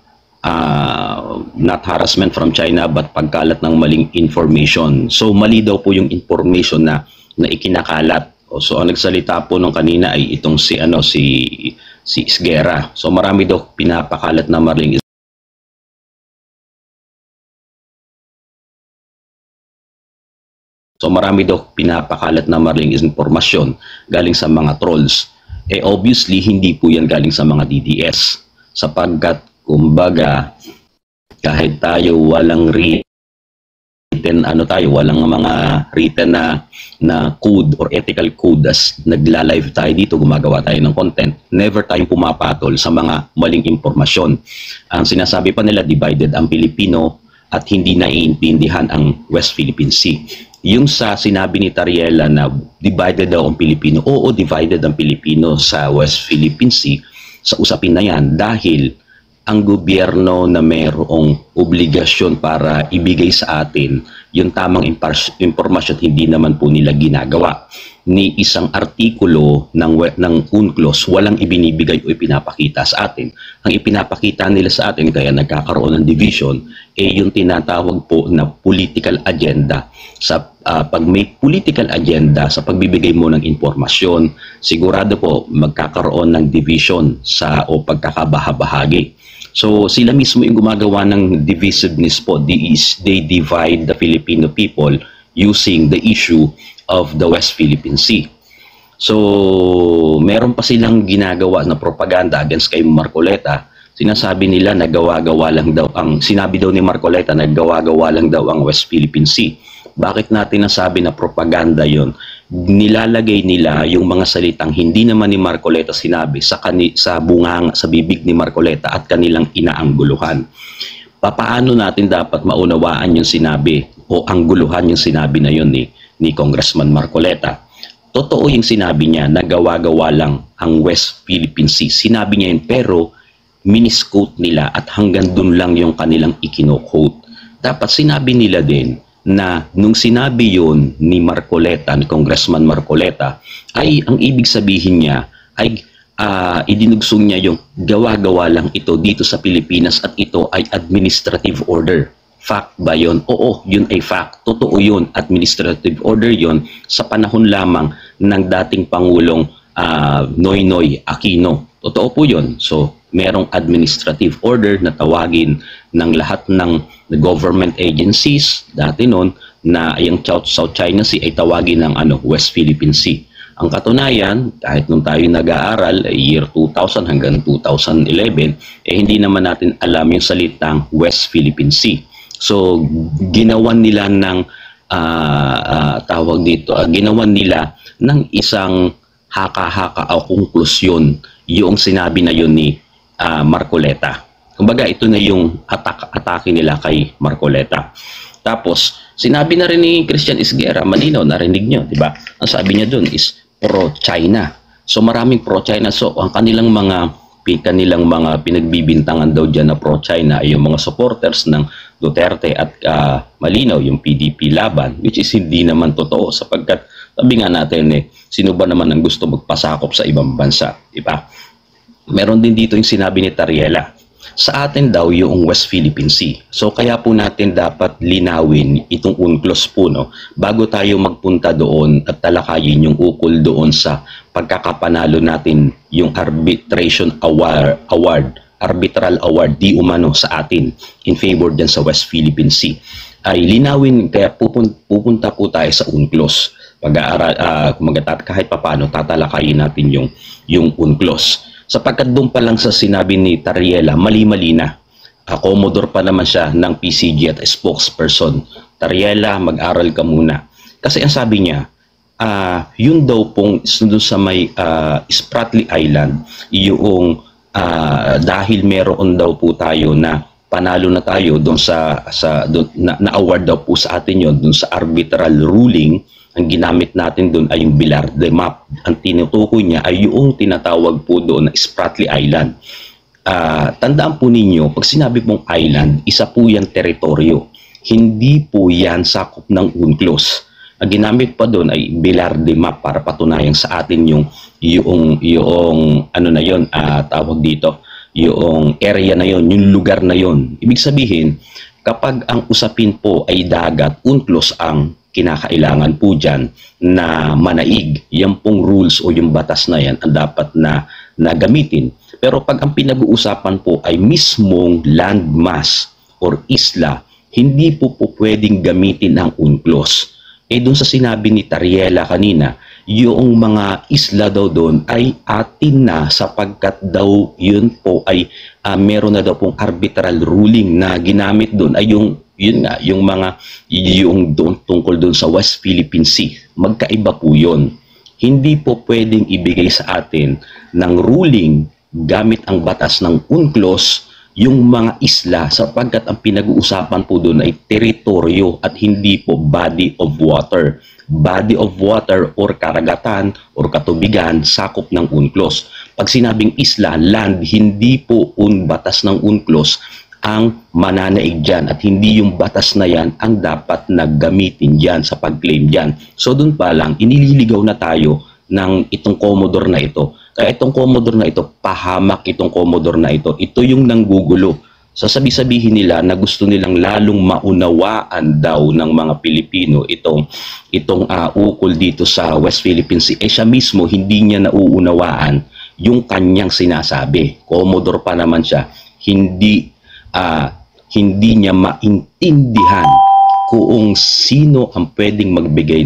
not harassment from China but pagkalat ng maling information. So mali daw po yung information na ikinakalat. So ang nagsalita po nung kanina ay itong si Isguera. So marami daw pinapakalat na maling So marami daw pinapakalat na maling informasyon galing sa mga trolls. Obviously, hindi po yan galing sa mga DDS. Sapagkat, kumbaga, kahit tayo walang written, walang mga written na code or ethical code as nagla-live tayo dito, gumagawa tayo ng content, never tayong pumapatol sa mga maling impormasyon. Ang sinasabi pa nila, divided ang Pilipino at hindi naiintindihan ang West Philippine Sea. Yung sa sinabi ni Tariela na divided daw ang Pilipino, oo, divided ang Pilipino sa West Philippine Sea sa usapin na yan dahil ang gobyerno na mayroong obligasyon para ibigay sa atin yung tamang impormasyon, hindi naman po nila ginagawa. Ni isang artikulo ng UNCLOS, walang ibinibigay o ipinapakita sa atin. Ang ipinapakita nila sa atin, kaya nagkakaroon ng division, yung tinatawag po na political agenda. Pag may political agenda sa pagbibigay mo ng impormasyon, sigurado po magkakaroon ng division o pagkakabahabahagi. So sila mismo yung gumagawa ng divisiveness po. They divide the Filipino people using the issue of the West Philippine Sea. So meron pa silang ginagawa na propaganda against kay Marcoleta. Sinasabi nila nagawa-gawa lang daw sinabi daw ni Marcoleta nagawa-gawa lang daw ang West Philippine Sea. Bakit natin nasabi na propaganda yon? Nilalagay nila yung mga salitang hindi naman ni Marcoleta sinabi sa bunganga, sa bibig ni Marcoleta at kanilang inaangguluhan. Paano natin dapat maunawaan yung sinabi o angguluhan yung sinabi na yun ni Congressman Marcoleta? Totoo yung sinabi niya, nagawa-gawa lang ang West Philippine Sea. Sinabi niya yun, pero minisquote nila at hanggang dun lang yung kanilang ikino-quote. Dapat sinabi nila din na nung sinabi yon ni Marcoleta, ni Congressman Marcoleta, ay ang ibig sabihin niya ay idinugsong niya yung gawa-gawa lang ito dito sa Pilipinas at ito ay administrative order. Fact ba yon? Oo, yun ay fact. Totoo yun. Administrative order yon sa panahon lamang ng dating Pangulong Noynoy Aquino. Totoo po yun. So, merong administrative order na tawagin ng lahat ng government agencies dati noon na yung South China Sea ay tawagin ng West Philippine Sea. Ang katunayan, kahit nung tayo nag-aaral, year 2000 hanggang 2011, hindi naman natin alam yung salitang West Philippine Sea. So, ginawan nila ng ginawan nila ng isang haka-haka o konklusyon yung sinabi na yun ni Marcoleta. Kumbaga, ito na yung atake nila kay Marcoleta. Tapos, sinabi na rin ni Christian Esguerra, malinaw, narinig nyo, di ba? Ang sabi niya dun is pro-China. So, maraming pro-China. So, ang kanilang mga pinagbibintangan daw dyan na pro-China ay yung mga supporters ng Duterte at malinaw yung PDP laban, which is hindi naman totoo sapagkat sabi nga natin sino ba naman ang gusto magpasakop sa ibang bansa, di ba? Meron din dito yung sinabi ni Tariela. Sa atin daw yung West Philippine Sea. So kaya po natin dapat linawin itong UNCLOS po, no? Bago tayo magpunta doon at talakayin yung ukol doon sa pagkakapanalo natin yung arbitral award di umano sa atin in favor din sa West Philippine Sea. Ay linawin, kaya pupunta po tayo sa UNCLOS. Kahit papano tatalakayin natin yung UNCLOS. Sapagkat doon pa lang sa sinabi ni Tariela, mali-mali na. Commodore pa naman siya ng PCG at spokesperson. Tariela, mag-aral ka muna. Kasi ang sabi niya, yun daw pong doon sa may Spratly Island, yung dahil meron daw po tayo na panalo na tayo doon na award daw po sa atin yun, doon sa arbitral ruling. Ang ginamit natin doon ay yung Bilar-de map. Ang tinutukoy niya ay yung tinatawag po doon na Spratly Island. Tandaan po ninyo, pag sinabi pong island, isa po yan teritoryo. Hindi po yan sakop ng UNCLOS. Ang ginamit pa doon ay Bilar-de map para patunayan sa atin yung ano na yon, tawag dito, yung area na yon, yung lugar na yon. Ibig sabihin, kapag ang usapin po ay dagat, UNCLOS ang kinakailangan po dyan na manaig. Yan pong rules o yung batas na yan ang dapat na gamitin. Pero pag ang pinag-uusapan po ay mismong landmass or isla, hindi po pwedeng gamitin ang UNCLOS. Doon sa sinabi ni Tariela kanina, yung mga isla daw doon ay atin na sapagkat daw yun po ay meron na daw pong arbitral ruling na ginamit doon ay yung doon tungkol doon sa West Philippine Sea. Magkaiba po yun. Hindi po pwedeng ibigay sa atin ng ruling gamit ang batas ng UNCLOS yung mga isla sapagkat ang pinag-uusapan po doon ay teritoryo at hindi po body of water. Body of water or karagatan or katubigan sakop ng UNCLOS. Pag sinabing isla, land, hindi po batas ng UNCLOS ang mananaig dyan at hindi yung batas na yan ang dapat naggamitin dyan sa pag-claim dyan. So doon pa lang, inililigaw na tayo ng itong Commodore na ito. Kaya itong Commodore na ito, pahamak itong Commodore na ito. Ito yung nanggugulo. Sasabi-sabihin nila na gusto nilang lalong maunawaan daw ng mga Pilipino itong ukol dito sa West Philippine Sea. Siya mismo hindi niya nauunawaan yung kanyang sinasabi. Commodore pa naman siya. Hindi niya maintindihan kung sino ang pwedeng magbigay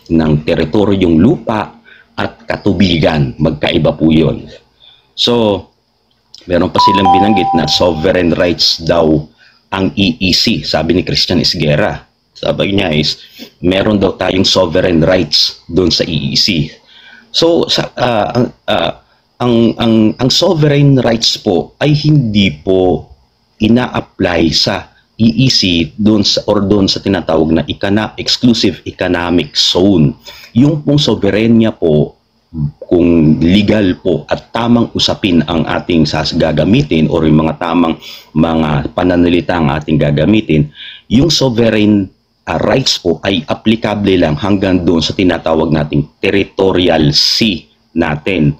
ng teritoryong lupa at katubigan. Magkaiba po yun. So, meron pa silang binanggit na sovereign rights daw ang EEC, sabi ni Christian Esguerra. Sabi niya is, meron daw tayong sovereign rights doon sa EEC. So, ang sovereign rights po ay hindi po ina-apply sa EEC doon sa tinatawag na exclusive economic zone. Yung pong soberenya po, kung legal po at tamang usapin ang ating gagamitin or yung mga tamang mga pananalita ang ating gagamitin, yung sovereign rights po ay applicable lang hanggang doon sa tinatawag nating territorial sea natin.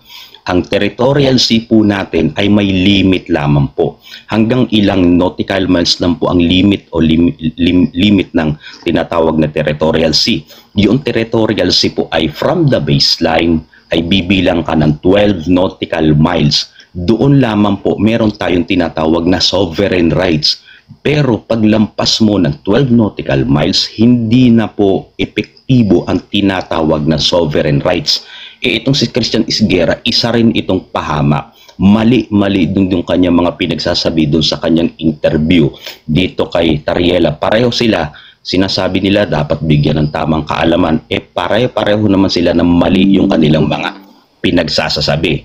Ang territorial sea po natin ay may limit lamang po. Hanggang ilang nautical miles lang po ang limit o limit ng tinatawag na territorial sea. Yung territorial sea po ay from the baseline ay bibilang ka ng 12 nautical miles. Doon lamang po meron tayong tinatawag na sovereign rights. Pero paglampas mo ng 12 nautical miles, hindi na po epektibo ang tinatawag na sovereign rights. Itong si Christian Esguerra, isa rin itong pahamak. Mali-mali dun yung kanyang mga pinagsasabi dun sa kanyang interview dito kay Tariela. Pareho sila. Sinasabi nila dapat bigyan ng tamang kaalaman. Pareho naman sila na mali yung kanilang mga pinagsasasabi.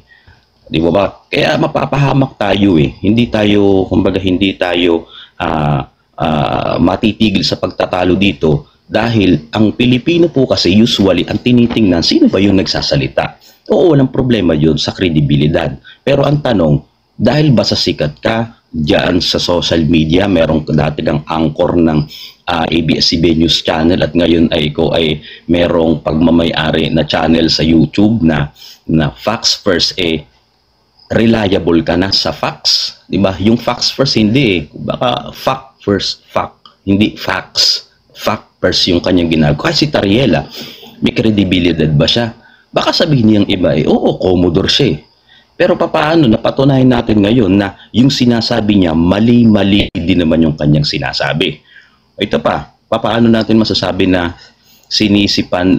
Di ba? Kaya mapapahamak tayo eh. Hindi tayo matitigil sa pagtatalo dito dahil ang Pilipino po kasi usually ang tinitingnan sino ba yung nagsasalita. Oo, walang problema yun sa kredibilidad. Pero ang tanong, dahil ba sa sikat ka diyan sa social media, merong dati kang anchor ng ABS-CBN News Channel at ngayon ay ikaw ay merong pagmamayari na channel sa YouTube na Facts First, reliable ka na sa facts, di ba? Yung facts first hindi baka fact first fact, hindi facts. Fact first yung kanyang ginagawa. Kasi si Tariela, may credibility ba siya? Baka sabihin niyang iba oo, Commodore siya Pero papaano napatunayan natin ngayon na yung sinasabi niya mali-mali din naman yung kanyang sinasabi. Ito pa, papaano natin masasabi na sinisipan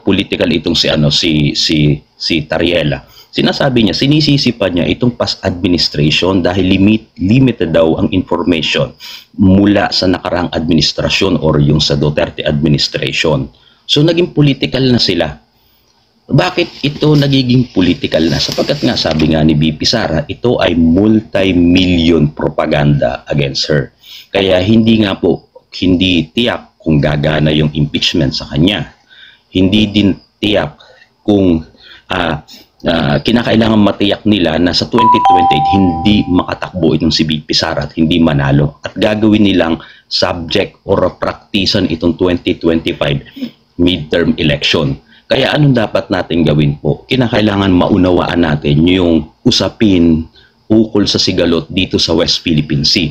political itong si Tariela. Sinasabi niya, sinisisipan niya itong past administration dahil limited daw ang information mula sa nakarang administrasyon or yung sa Duterte administration. So naging political na sila. Bakit ito nagiging political na? Sapagkat nga sabi nga ni BP Sara, ito ay multi-million propaganda against her. Kaya hindi tiyak kung gagana yung impeachment sa kanya. Hindi din tiyak kung kinakailangan matiyak nila na sa 2028 hindi makatakbo itong si BP Sara at hindi manalo. At gagawin nilang subject or practicean itong 2025 midterm election. Kaya anong dapat natin gawin po? Kinakailangan maunawaan natin yung usapin ukol sa sigalot dito sa West Philippine Sea.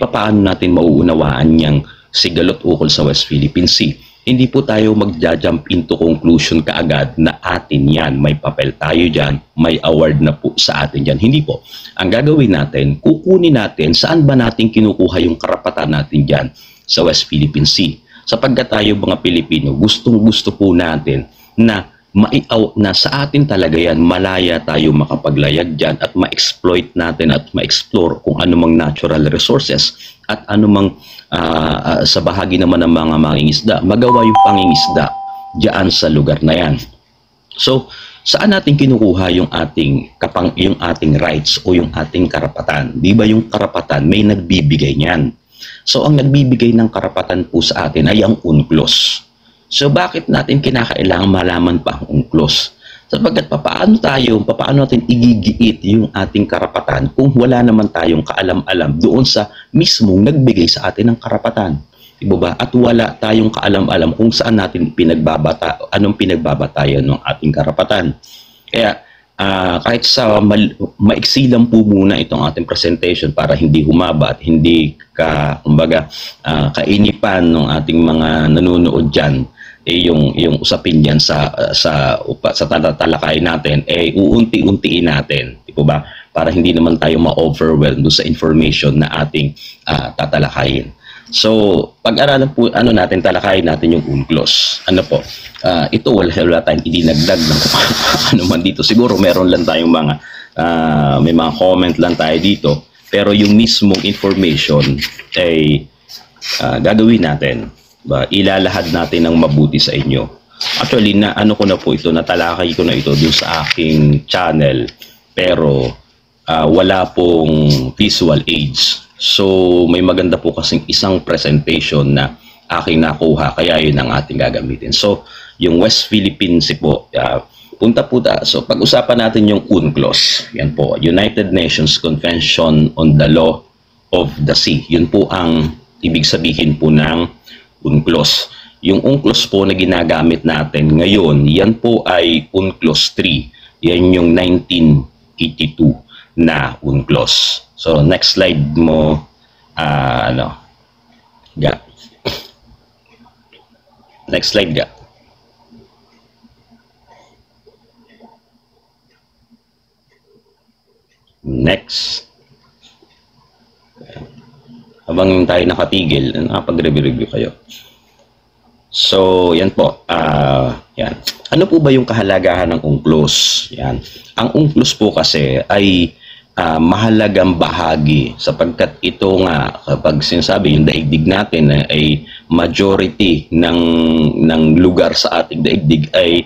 Paano natin mauunawaan niyang sigalot ukol sa West Philippine Sea? Hindi po tayo mag-jump into conclusion kaagad na atin yan. May papel tayo dyan, may award na po sa atin dyan. Hindi po. Ang gagawin natin, kukunin natin saan ba natin kinukuha yung karapatan natin dyan sa West Philippine Sea. Sapagkat tayo mga Pilipino, gustong-gusto po natin na na sa atin talaga yan, malaya tayo makapaglayag dyan at ma-exploit natin at ma-explore kung anumang natural resources at anumang sa bahagi naman ng mga mangingisda, magawa yung pangingisda dyan sa lugar na yan. So, saan natin kinukuha yung ating rights o yung ating karapatan? Di ba yung karapatan, may nagbibigay niyan. So, ang nagbibigay ng karapatan po sa atin ay ang UNCLOS. So, bakit natin kinakailangan malaman pa ang UNCLOS? Sapagkat paano natin igigiit yung ating karapatan kung wala naman tayong kaalam-alam doon sa mismong nagbigay sa atin ng karapatan? Diba ba? At wala tayong kaalam-alam kung saan natin anong pinagbabatayan ng ating karapatan. Kaya, kahit sa maiksi lang po muna itong ating presentation para hindi humaba at hindi kainipan ng ating mga nanonood dyan, yung usapin dyan sa tatalakay natin, uunti-untiin natin, di ba? Para hindi naman tayo ma-overwhelm doon sa information na ating tatalakayin. So, pag-aralan po, talakayin natin yung UNCLOS. Ito, wala tayong idinagdag ng ano man dito. Siguro meron lang tayong may mga comment lang tayo dito. Pero yung mismong information ay gagawin natin. Ilalahad natin ng mabuti sa inyo. Actually, natalakay ko na ito dun sa aking channel. Pero wala pong visual aids. So, may maganda po kasing isang presentation na aking nakuha, kaya yun ang ating gagamitin. So, yung West Philippine Sea po, punta po So, pag-usapan natin yung UNCLOS. Yan po, United Nations Convention on the Law of the Sea. Yun po ang ibig sabihin po ng UNCLOS. Yung UNCLOS po na ginagamit natin ngayon, yan po ay UNCLOS 3. Yan yung 1982 na UNCLOS. So, next slide mo, Next slide, Next. Habang tayo nakatigil, nakapag-review kayo. So, yan po. Yan. Ano po ba yung kahalagahan ng UNCLOS? Yan. Ang UNCLOS po kasi ay mahalagang bahagi sapagkat ito nga kapag sinasabi yung daigdig natin ay majority ng lugar sa ating daigdig ay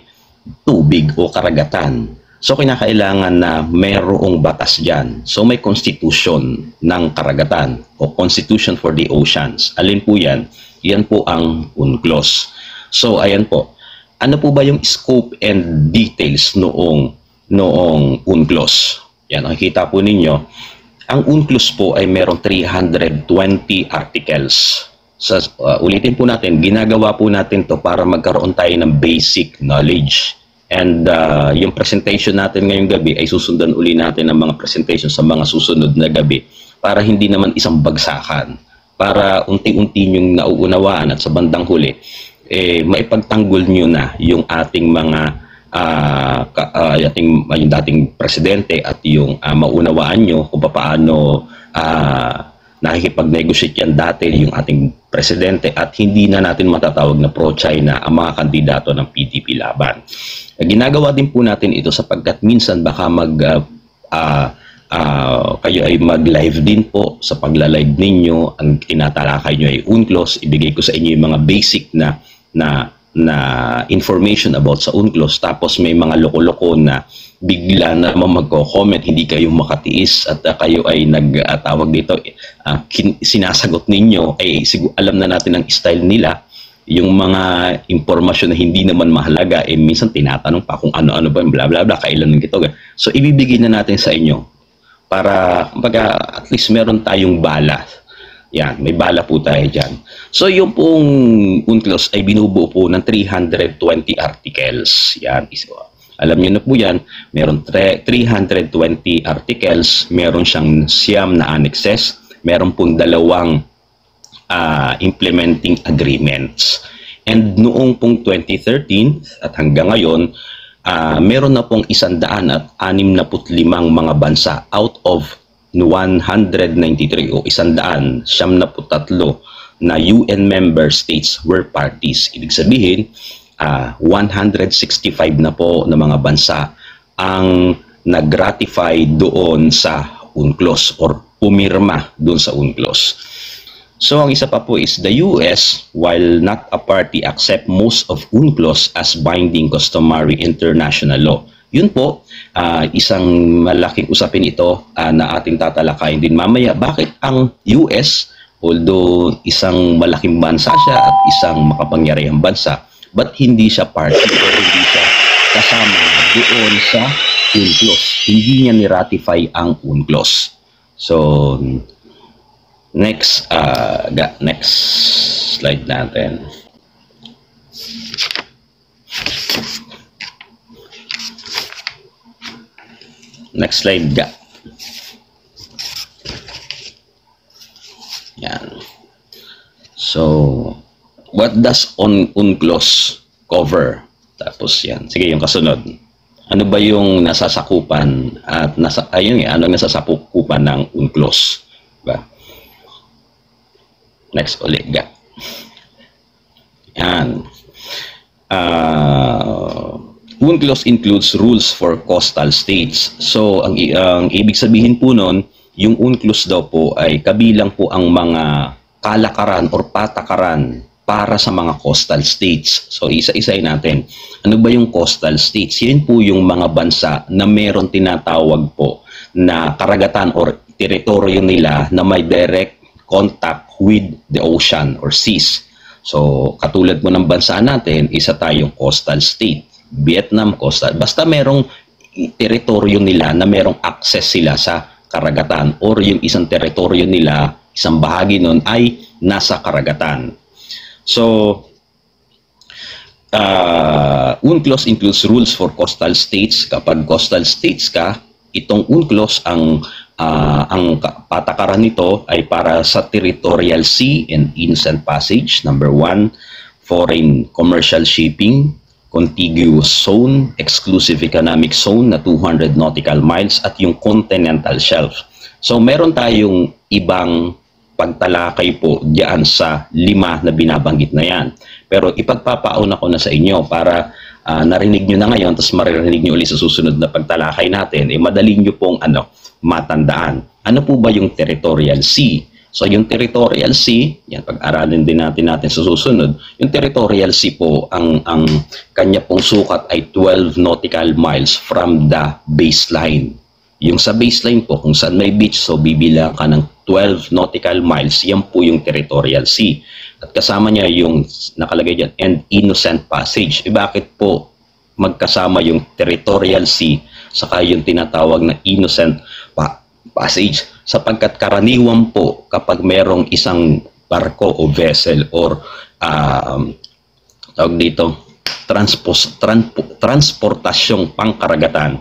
tubig o karagatan. So kinakailangan na mayroong batas dyan. So may constitution ng karagatan o constitution for the oceans. Alin po yan? Yan po ang UNCLOS. So ayan po. Ano po ba yung scope and details noong UNCLOS? Yan, nakikita po ninyo. Ang UNCLOS po ay merong 320 articles. Ulitin po natin, ginagawa po natin to para magkaroon tayo ng basic knowledge. And yung presentation natin ngayong gabi ay susundan uli natin ang mga presentation sa mga susunod na gabi para hindi naman isang bagsakan. Para unti-unti nyong nauunawaan at sa bandang huli, maipagtanggol nyo na yung ating mga yung dating presidente at yung maunawaan nyo kung paano nakikipag-negotiate yan dati yung ating presidente at hindi na natin matatawag na pro-China ang mga kandidato ng PDP laban. Ginagawa din po natin ito sapagkat minsan baka kayo ay mag-live din po. Sa pagla-live ninyo, ang tinatalakay nyo ay UNCLOS. Ibigay ko sa inyo yung mga basic na information about sa UNCLOS, tapos may mga loko-loko na bigla na magko-comment, hindi kayo makatiis at kayo ay nagtawag dito, sinasagot ninyo, alam na natin ang style nila, yung mga impormasyon na hindi naman mahalaga, minsan tinatanong pa kung ano-ano ba, bla bla bla, kailan ng ito. So ibibigay na natin sa inyo para at least meron tayong bala. Yan, may bala po tayo dyan. So, yung pong UNCLOS ay binubuo po ng 320 articles. Yan, alam nyo na po yan, meron 320 articles, meron siyang 9 na annexes, meron pong 2 implementing agreements. And noong pong 2013 at hanggang ngayon, meron na pong 165 mga bansa out of 193 o 173 na UN member states were parties. Ibig sabihin, 165 na po na mga bansa ang nag-ratify doon sa UNCLOS or pumirma doon sa UNCLOS. So ang isa pa po is the US, while not a party, accept most of UNCLOS as binding customary international law. Yun po, isang malaking usapin ito na ating tatalakayin din mamaya. Bakit ang US, although isang malaking bansa siya at isang makapangyarihang bansa, but hindi siya party o hindi siya kasama doon sa UNCLOS. Hindi niya ni-ratify ang UNCLOS. So, next slide natin. Next slide ga. Yan. So, what does UNCLOS cover? Tapos yan. Sige, yung kasunod. Ano ba yung nasasakupan at ano nasasakupan ng UNCLOS? Diba? Next ulit ga. Yan. UNCLOS includes rules for coastal states. So, ang ibig sabihin po nun, yung UNCLOS daw po ay kabilang po ang mga kalakaran or patakaran para sa mga coastal states. So, isa-isayin natin. Ano ba yung coastal states? Yan po yung mga bansa na meron tinatawag po na karagatan or teritoryo nila na may direct contact with the ocean or seas. So, katulad mo ng bansa natin, isa tayong coastal state. Vietnam, coastal. Basta merong teritoryo nila na merong access sila sa karagatan or yung isang teritoryo nila, isang bahagi nun ay nasa karagatan. So, UNCLOS includes rules for coastal states. Kapag coastal states ka, itong UNCLOS ang patakaran nito ay para sa territorial sea and innocent passage. Number 1, foreign commercial shipping, contiguous zone, exclusive economic zone na 200 nautical miles at yung continental shelf. So meron tayong ibang pagtalakay po diyan sa 5 na binabanggit na yan. Pero ipagpapauna ko na sa inyo para narinig nyo na ngayon, tapos maririnig nyo ulit sa susunod na pagtalakay natin, madali nyo pong matandaan. Ano po ba yung territorial sea? So yung territorial sea, yan pag-aralin din natin sa susunod. Yung territorial sea po, ang kanya pong sukat ay 12 nautical miles from the baseline. Yung sa baseline po, kung saan may beach, so bibilang ka ng 12 nautical miles, yan po yung territorial sea. At kasama niya yung nakalagay dyan, and innocent passage. Bakit po magkasama yung territorial sea saka yung tinatawag na innocent passage? Sapagkat karaniwan po kapag merong isang barko o vessel or tawag dito, transportasyong pangkaragatan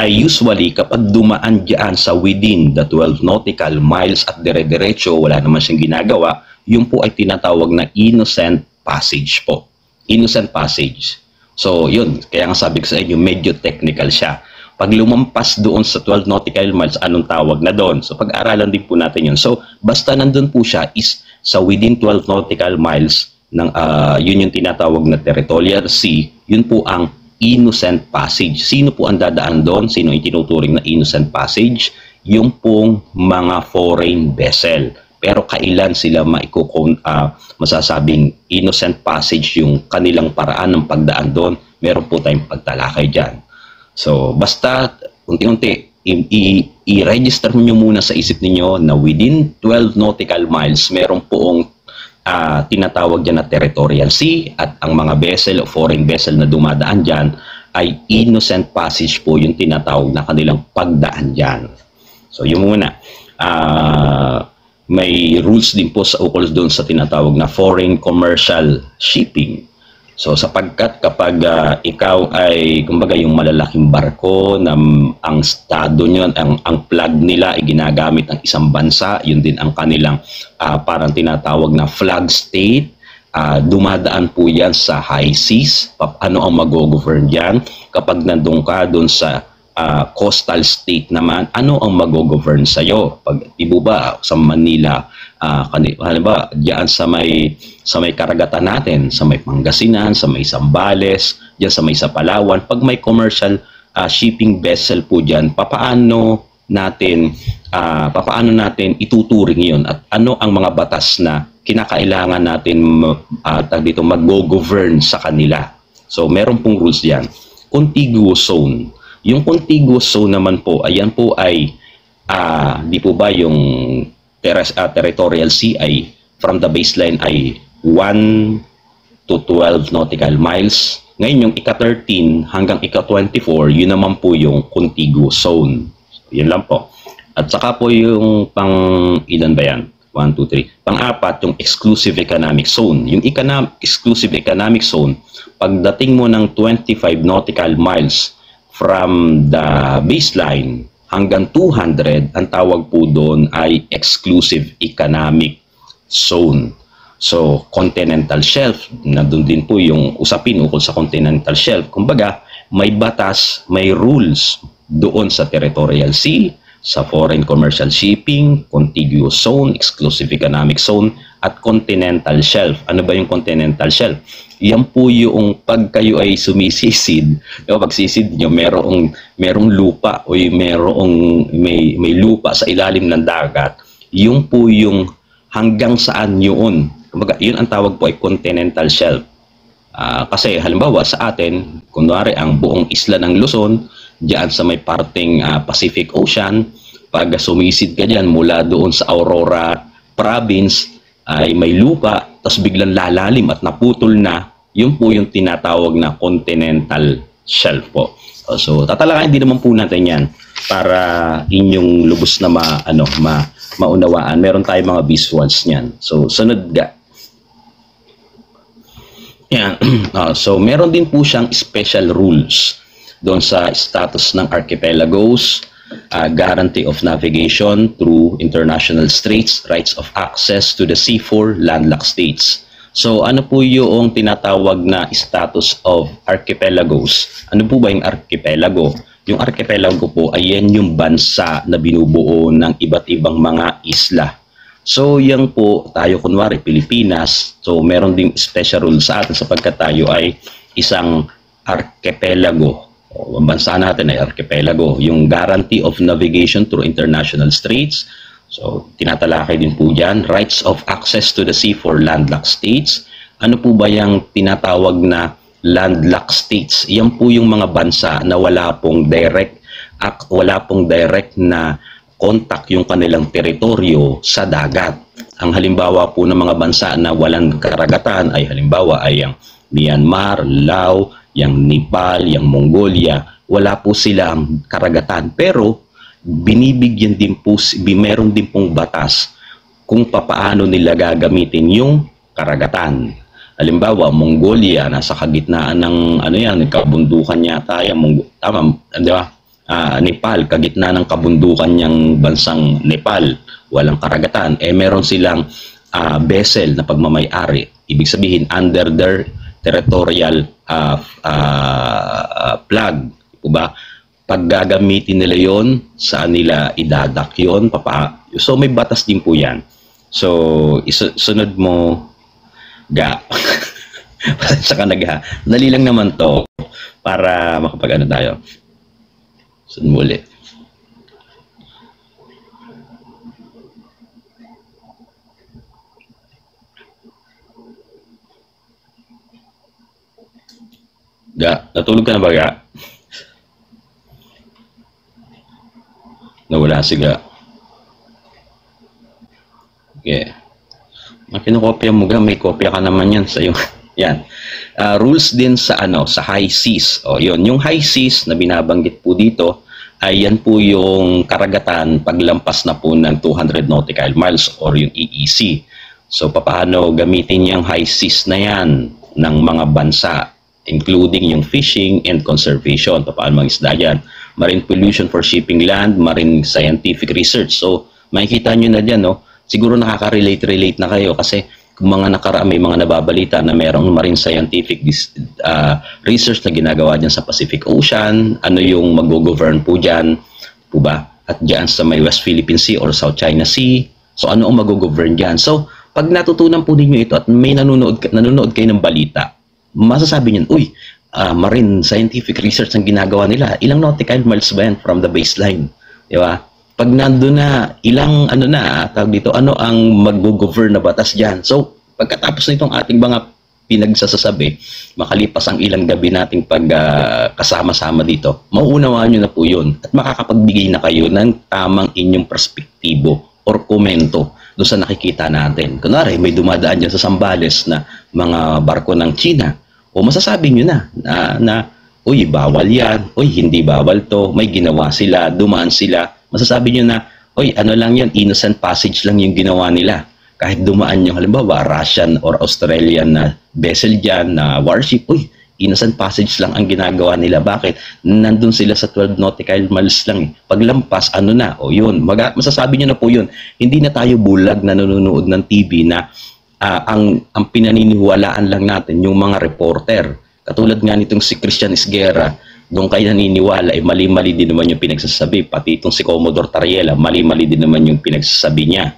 ay usually kapag dumaan dyan sa within the 12 nautical miles at dire-diretso, wala naman siyang ginagawa, yun po ay tinatawag na innocent passage po. Innocent passage. So yun, kaya nga sabi ko sa inyo, medyo technical siya. Pag lumampas doon sa 12 nautical miles, anong tawag na doon? So pag-aralan din po natin yun. So basta nandun po siya is sa within 12 nautical miles, yun yung tinatawag na territorial sea, yun po ang innocent passage. Sino po ang dadaan doon? Sino yung tinuturing na innocent passage? Yung pong mga foreign vessel. Pero kailan sila masasabing innocent passage yung kanilang paraan ng pagdaan doon? Meron po tayong pagtalakay dyan. So, basta unti-unti, i-register nyo muna sa isip niyo na within 12 nautical miles, meron poong tinatawag dyan na territorial sea at ang mga vessel o foreign vessel na dumadaan dyan ay innocent passage po yung tinatawag na kanilang pagdaan dyan. So, yun muna. May rules din po sa ukol doon sa tinatawag na foreign commercial shipping. So sapagkat kapag ikaw ay kumbaga yung malalaking barko na ang estado nyo, ang flag nila ay ginagamit ng isang bansa, yun din ang kanilang parang tinatawag na flag state, dumadaan po yan sa high seas. Ano ang mag-govern dyan? Kapag nandun ka doon sa coastal state naman, ano ang mag-govern sa'yo? Pag ibo ba sa Manila, halimbawa diyan sa may karagatan natin, sa may Pangasinan, sa may Zambales, diyan sa may Palawan, pag may commercial shipping vessel po diyan, papaano natin ituturing 'yon at ano ang mga batas na kinakailangan natin dito mag-govern sa kanila. So meron pong rules diyan. Contiguous zone. Yung contiguous zone naman po, ayan po ay di po ba yung territorial sea ay from the baseline ay 1 to 12 nautical miles. Ngayon yung ika-13 hanggang ika-24, yun naman po yung contiguous zone. So, yun lang po. At saka po yung ilan ba yan? 1, 2, 3. Pang-apat, yung exclusive economic zone. Yung exclusive economic zone, pagdating mo ng 25 nautical miles from the baseline hanggang 200, ang tawag po doon ay exclusive economic zone. So, continental shelf, nandun din po yung usapin ukol sa continental shelf. Kumbaga, may batas, may rules doon sa territorial sea, sa foreign commercial shipping, contiguous zone, exclusive economic zone, at continental shelf. Ano ba yung continental shelf? Yan po yung pag kayo ay sumisisid, pag sisid nyo, merong lupa o may lupa sa ilalim ng dagat, yung po yung hanggang saan yun. Kumbaga, yun ang tawag po ay continental shelf. Kasi halimbawa sa atin, kunwari ang buong isla ng Luzon, diyan sa may parting Pacific Ocean, pag sumisid ka dyan mula doon sa Aurora Province, ay may lupa, tapos biglang lalalim at naputol na, yun po yung tinatawag na continental shelf po. So, tatalakayin din naman po natin yan para inyong lubos na maunawaan. Meron tayong mga visuals niyan. So, sunod ga. Yan. So, meron din po siyang special rules doon sa status ng archipelagos, guarantee of navigation through international straits, rights of access to the sea for landlocked states. So, ano po yung tinatawag na status of archipelagos? Ano po ba yung archipelago? Yung archipelago po ay yan yung bansa na binubuo ng iba't ibang mga isla. So, yan po, tayo kunwari, Pilipinas. So, meron ding special rule sa atin sapagkat tayo ay isang archipelago. Ang bansa natin ay archipelago. Yung guarantee of navigation through international straits. So, tinatalakay din po dyan. Rights of access to the sea for landlocked states. Ano po ba yung tinatawag na landlocked states? Yan po yung mga bansa na wala pong direct na contact yung kanilang teritoryo sa dagat. Ang halimbawa po ng mga bansa na walang karagatan ay halimbawa ay ang Myanmar, Laos, yung Nepal, yung Mongolia. Wala po silang karagatan. Pero binibigyan din po, meron din pong batas kung papaano nila gagamitin yung karagatan. Halimbawa, Mongolia, nasa kagitnaan ng kabundukan yata, di ba? Nepal, kagitna ng kabundukan niyang bansang Nepal, walang karagatan. Meron silang vessel na pagmamay-ari. Ibig sabihin, under their territorial flag. Diba? Pag gagamitin nila yon, saan nila idadak yon? So, may batas din po yan. So, sunod mo, ga. Saka dali lang naman to para makapag-ano tayo. Sunod mo ulit. Ga, natulog ka na ba, Ga? Nawala si Ga. Okay. Makinokopya mo, Ga. May kopya ka naman yan sa iyo. Yan. Rules din sa sa high seas. O, yun. Yung high seas na binabanggit po dito, ay yan po yung karagatan paglampas na po ng 200 nautical miles or yung EEZ. So, paano gamitin yung high seas na yan ng mga bansa, including yung fishing and conservation. Paano mag-isda yan? Marine pollution for shipping land, marine scientific research. So, makikita nyo na dyan, no? Siguro nakaka-relate na kayo kasi mga nakaraan may mga nababalita na mayroong marine scientific research na ginagawa dyan sa Pacific Ocean, ano yung mag-govern po dyan, po ba? At dyan sa may West Philippine Sea or South China Sea. So ano ang mag-govern dyan? So pag natutunan po ninyo ito at may nanonood kayo ng balita, masasabi niyo, uy, marine scientific research ang ginagawa nila. Ilang nautical miles ba yan from the baseline? Di ba? Pag nandun na, ilang tawag dito, ano ang mag-govern na batas dyan? So, pagkatapos nitong ating mga pinagsasasabi, makalipas ang ilang gabi nating kasama-sama dito, mauunawaan nyo na po yun at makakapagbigay na kayo ng tamang inyong perspektibo or komento doon sa nakikita natin. Kunwari, may dumadaan dyan sa Zambales na mga barko ng China, o masasabi nyo na uy, bawal yan, uy, hindi bawal to, may ginawa sila, dumaan sila, masasabi nyo na, uy, ano lang yan, innocent passage lang yung ginawa nila. Kahit dumaan yung halimbawa, Russian or Australian na vessel dyan, na warship, uy, innocent passage lang ang ginagawa nila. Bakit? Nandun sila sa 12 nautical miles lang. Paglampas, ano na, o yun, masasabi nyo na po yun. Hindi na tayo bulag na nanonood ng TV na ang pinaniniwalaan lang natin yung mga reporter. Katulad nga nitong si Christian Esguerra, doon kayo naniniwala, mali-mali din naman yung pinagsasabi. Pati itong si Commodore Tariela, mali-mali din naman yung pinagsasabi niya.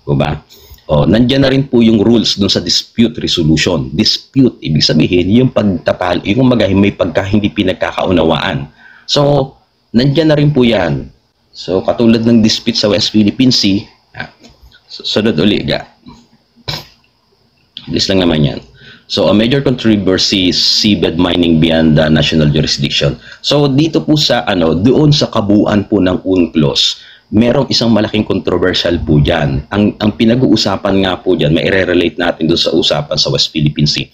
Diba? O, nandiyan na rin po yung rules doon sa dispute resolution. Dispute, ibig sabihin, yung pagtapal, yung may hindi pinagkakaunawaan. So, nandiyan na rin po yan. So, katulad ng dispute sa West Philippine Sea, sunod uli, Bilis lang naman yan. So, a major controversy is seabed mining beyond the national jurisdiction. So, dito po sa, doon sa kabuuan po ng UNCLOS, merong isang malaking controversial po dyan. Ang pinag-uusapan nga po dyan, may i-relate natin doon sa usapan sa West Philippine Sea.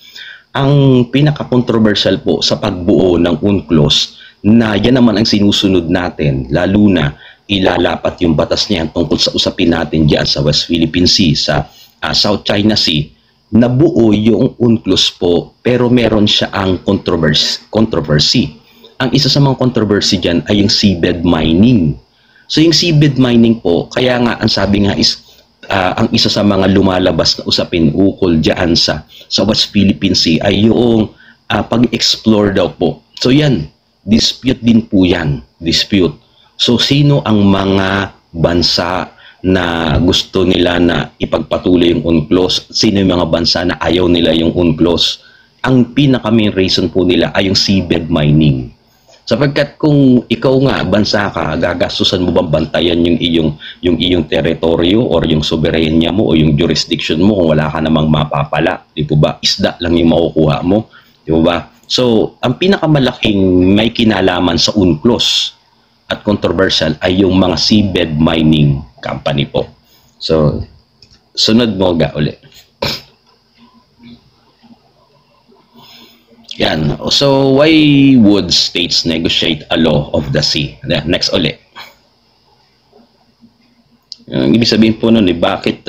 Ang pinaka-controversial po sa pagbuo ng UNCLOS, na yan naman ang sinusunod natin, lalo na ilalapat yung batas niyan tungkol sa usapin natin dyan sa West Philippine Sea, sa South China Sea, nabuo yung UNCLOS po, pero meron siya ang controversy. Ang isa sa mga controversy dyan ay yung seabed mining. So yung seabed mining po, kaya nga ang sabi nga is ang isa sa mga lumalabas na usapin ukol dyan sa West Philippine Sea ay yung pag-explore daw po. So yan, dispute din po yan, dispute. So sino ang mga bansa na gusto nila na ipagpatuloy yung UNCLOS, sino yung mga bansa na ayaw nila yung UNCLOS? Ang pinaka-main reason po nila ay yung seabed mining. Sapagkat kung ikaw nga, bansa ka, gagastusan mo bang bantayan yung iyong teritoryo or yung soberenya mo o yung jurisdiction mo kung wala ka namang mapapala? Di po ba? Isda lang yung makukuha mo. Di po ba? So, ang pinakamalaking may kinalaman sa UNCLOS at controversial ay yung mga seabed mining company po. So, sunod mo ulit. Yan. So, why would states negotiate a law of the sea? Next ulit. Ibig sabihin po nun, bakit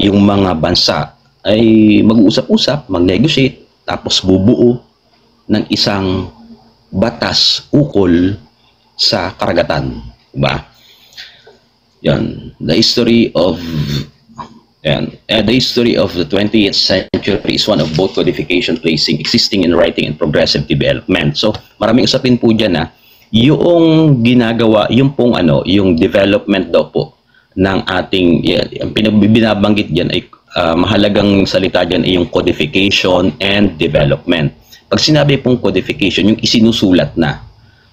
yung mga bansa ay mag-uusap-usap, mag-negotiate, tapos bubuo ng isang batas ukol sa karagatan, ba? Yan. The history of the 20th century is one of both codification, placing existing in writing, and progressive development. So, maraming usapin po dyan na yung ginagawa, yung pong yung development daw po ng ating, ang binabanggit dyan ay mahalagang salita dyan ay yung codification and development. Pag sinabi pong codification, yung isinusulat na.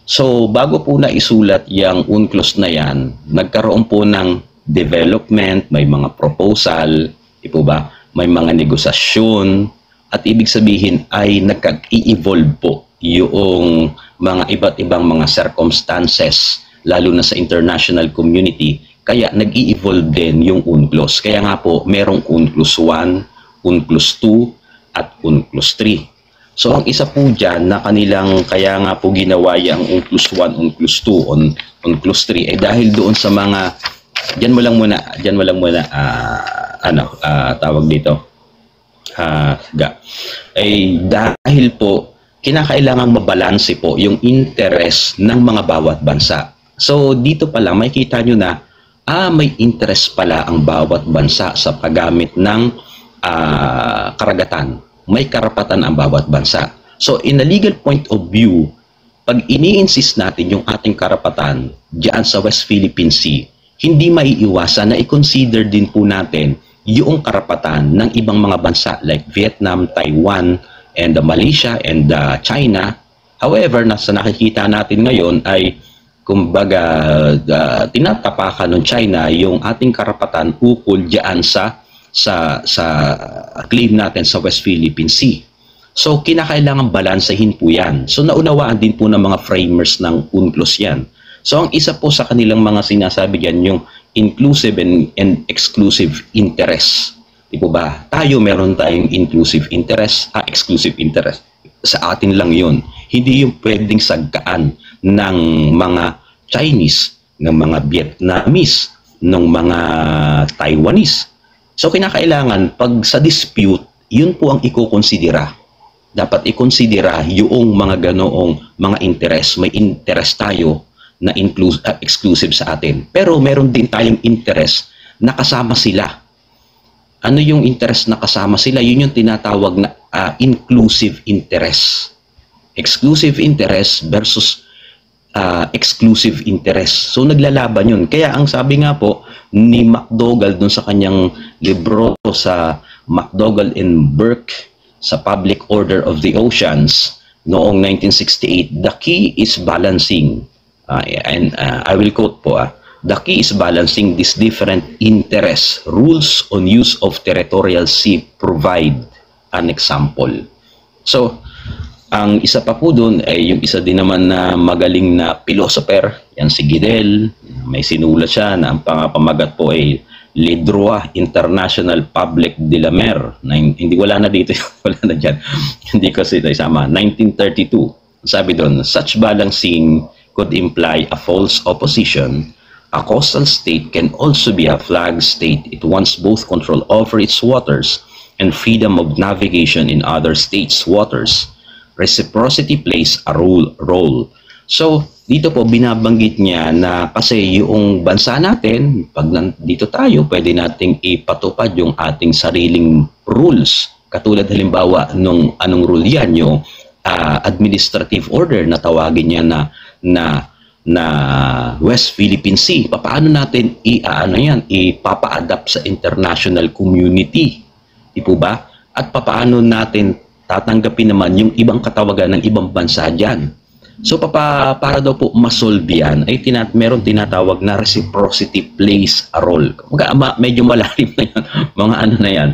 So, bago po na isulat yung UNCLOS na yan, nagkaroon po ng development, may mga proposal, di po ba? May mga negosasyon, at ibig sabihin ay nag-i-evolve po yung mga iba't ibang mga circumstances, lalo na sa international community, kaya nag-i-evolve din yung UNCLOS. Kaya nga po, merong UNCLOS 1, UNCLOS 2, at UNCLOS 3. So, ang isa po dyan na kanilang, kaya nga po ginawa yung UNCLOS 1, UNCLOS 2, UNCLOS 3, dahil doon sa mga, dyan mo lang muna, tawag dito, dahil po, kinakailangang mabalanse po yung interest ng mga bawat bansa. So, dito pala, makikita nyo na, may interest pala ang bawat bansa sa paggamit ng karagatan. May karapatan ang bawat bansa. So in a legal point of view, pag ini-insist natin yung ating karapatan diyan sa West Philippine Sea, hindi maiiwasan na i-consider din po natin yung karapatan ng ibang mga bansa like Vietnam, Taiwan, and Malaysia, and China. However, nasa nakikita natin ngayon ay kumbaga tinatapakan ng China yung ating karapatan ukol diyan sa claim natin sa West Philippine Sea. So kinakailangan balansahin po yan. So naunawaan din po ng mga framers ng UNCLOS yan. So ang isa po sa kanilang mga sinasabi yan yung inclusive and exclusive interest. Di po ba? Tayo meron tayong inclusive interest, exclusive interest. Sa atin lang yun. Hindi yung pwedeng sagkaan ng mga Chinese, ng mga Vietnamese, ng mga Taiwanese. So kinakailangan pag sa dispute, yun po ang ikukonsidera. Dapat ikonsidera yung mga ganoong mga interest. May interest tayo na exclusive sa atin. Pero meron din tayong interest na kasama sila. Ano yung interest na kasama sila? Yun yung tinatawag na inclusive interest. Exclusive interest versus exclusive interest. So naglalaban yun. Kaya ang sabi nga po ni McDougall dun sa kanyang libro sa McDougall and Burke sa Public Order of the Oceans noong 1968, the key is balancing, I will quote po, the key is balancing these different interests. Rules on use of territorial sea provide an example. So, ang isa pa po doon ay yung isa din naman na magaling na philosopher, yan si Guidel. May sinulat siya na ang pamagat po ay Le Droit International Public de la Mer. Hindi wala na dito, wala na dyan. Hindi kasi ito isama. 1932. Sabi doon, such balancing could imply a false opposition. A coastal state can also be a flag state. It wants both control over its waters and freedom of navigation in other states' waters. Reciprocity plays a role. So, dito po binabanggit niya na kasi yung bansa natin, pag dito tayo, pwede nating ipatupad yung ating sariling rules. Katulad halimbawa nung anong rule yan, yung administrative order na tawagin niya na West Philippine Sea. Paano natin ipapa-adapt sa international community? Di po ba? At paano natin tatanggapin naman yung ibang katawagan ng ibang bansa dyan? So para daw po masolve yan, ay meron tinatawag na reciprocity plays a role. Medyo malalim na yan, mga ano na yan,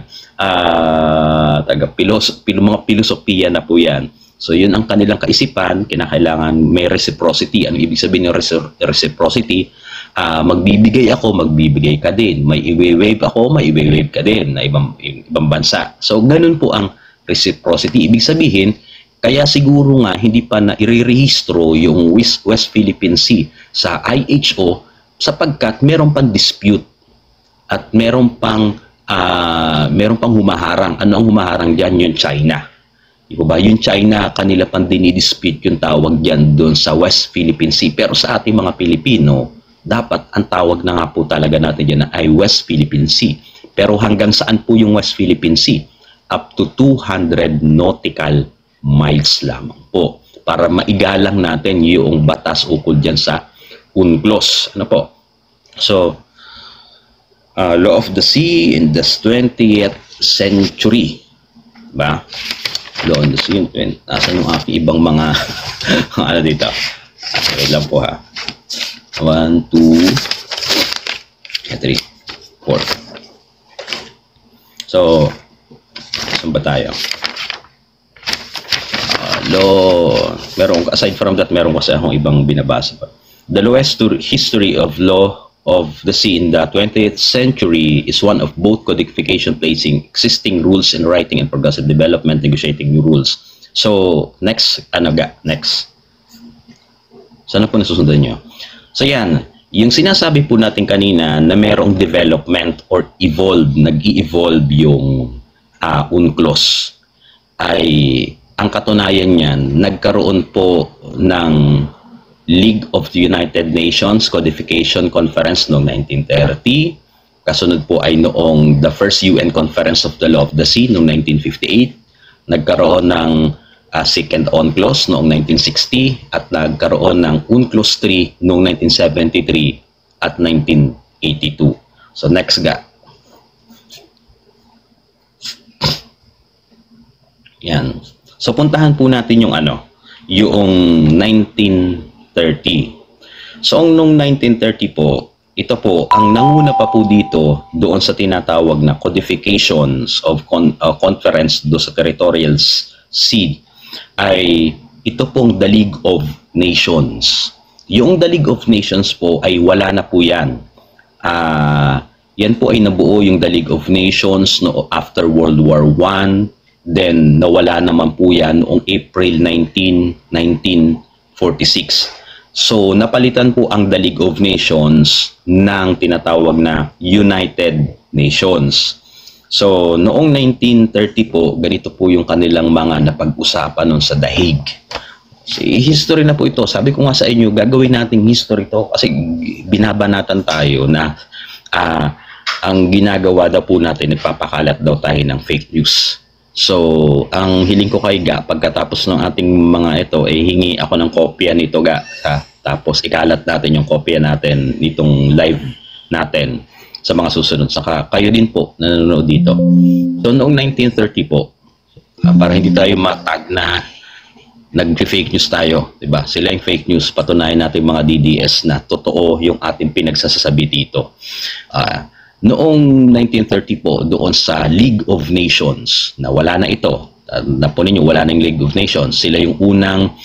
mga filosofiya na po yan. So yun ang kanilang kaisipan, kinakailangan may reciprocity. Ano ibig sabihin ng reciprocity? Magbibigay ako, magbibigay ka din. May i-wave ako, may i-wave ka din na ibang bansa. So ganun po ang reciprocity. Ibig sabihin, kaya siguro nga hindi pa na irerehistro yung West Philippine Sea sa IHO sapagkat meron pang dispute at meron pang humaharang. Ano ang humaharang diyan? Yung China. Diba ba? Yung China, kanila pang dinidispute yung tawag diyan doon sa West Philippine Sea. Pero sa ating mga Pilipino, dapat ang tawag na nga po talaga natin diyan ay West Philippine Sea. Pero hanggang saan po yung West Philippine Sea? Up to 200 nautical miles lamang po para maigalang natin yung batas ukol dyan sa UNCLOS. Ano po? So, Law of the Sea in the 20th century. Ba? Law of the Sea. Asan yung aking ibang mga ano dito? Wait lang po ha. 1, 2, 3, 4. So, saan ba tayo? Aside from that, meron kasi akong ibang binabasa pa. The lowest history of law of the sea in the 20th century is one of both codification, placing existing rules in writing, and progressive development, negotiating new rules. So, next. Sana po nasusundan nyo. So, yan. Yung sinasabi po natin kanina na merong development or nag-i-evolve yung UNCLOS ay ang katunayan niyan, nagkaroon po ng League of the United Nations Codification Conference noong 1930. Kasunod po ay noong the first UN Conference of the Law of the Sea noong 1958. Nagkaroon ng second UNCLOS noong 1960 at nagkaroon ng UNCLOS 3 noong 1973 at 1982. So next ga. Yan. So puntahan po natin yung yung 1930. So noong 1930 po, ito po, ang nanguna pa po dito doon sa tinatawag na codifications of conference do sa territorial sea ay ito pong the League of Nations. Yung the League of Nations po ay wala na po yan. Yan po ay nabuo yung the League of Nations no, after World War I. Then nawala naman po yan noong April 19, 1946. So, napalitan po ang the League of Nations ng tinatawag na United Nations. So, noong 1930 po, ganito po yung kanilang mga napag-usapan noon sa The Hague. So, history na po ito. Sabi ko nga sa inyo, gagawin nating history to kasi binabanatan tayo na ang ginagawa daw po natin, nagpapakalat daw tayo ng fake news. So, ang hiling ko kay Ga, pagkatapos ng ating mga ito, hingi ako ng kopya nito, Ga. Tapos, ikalat natin yung kopya natin nitong live natin sa mga susunod. Saka, kayo din po nanonood dito. So, noong 1930 po, para hindi tayo matag na nag-fake news tayo, diba? Sila yung fake news, patunayan natin mga DDS na totoo yung ating pinagsasabi dito. Noong 1930 po, doon sa League of Nations, na wala na ito, napunin nyo, wala na yung League of Nations, sila yung unang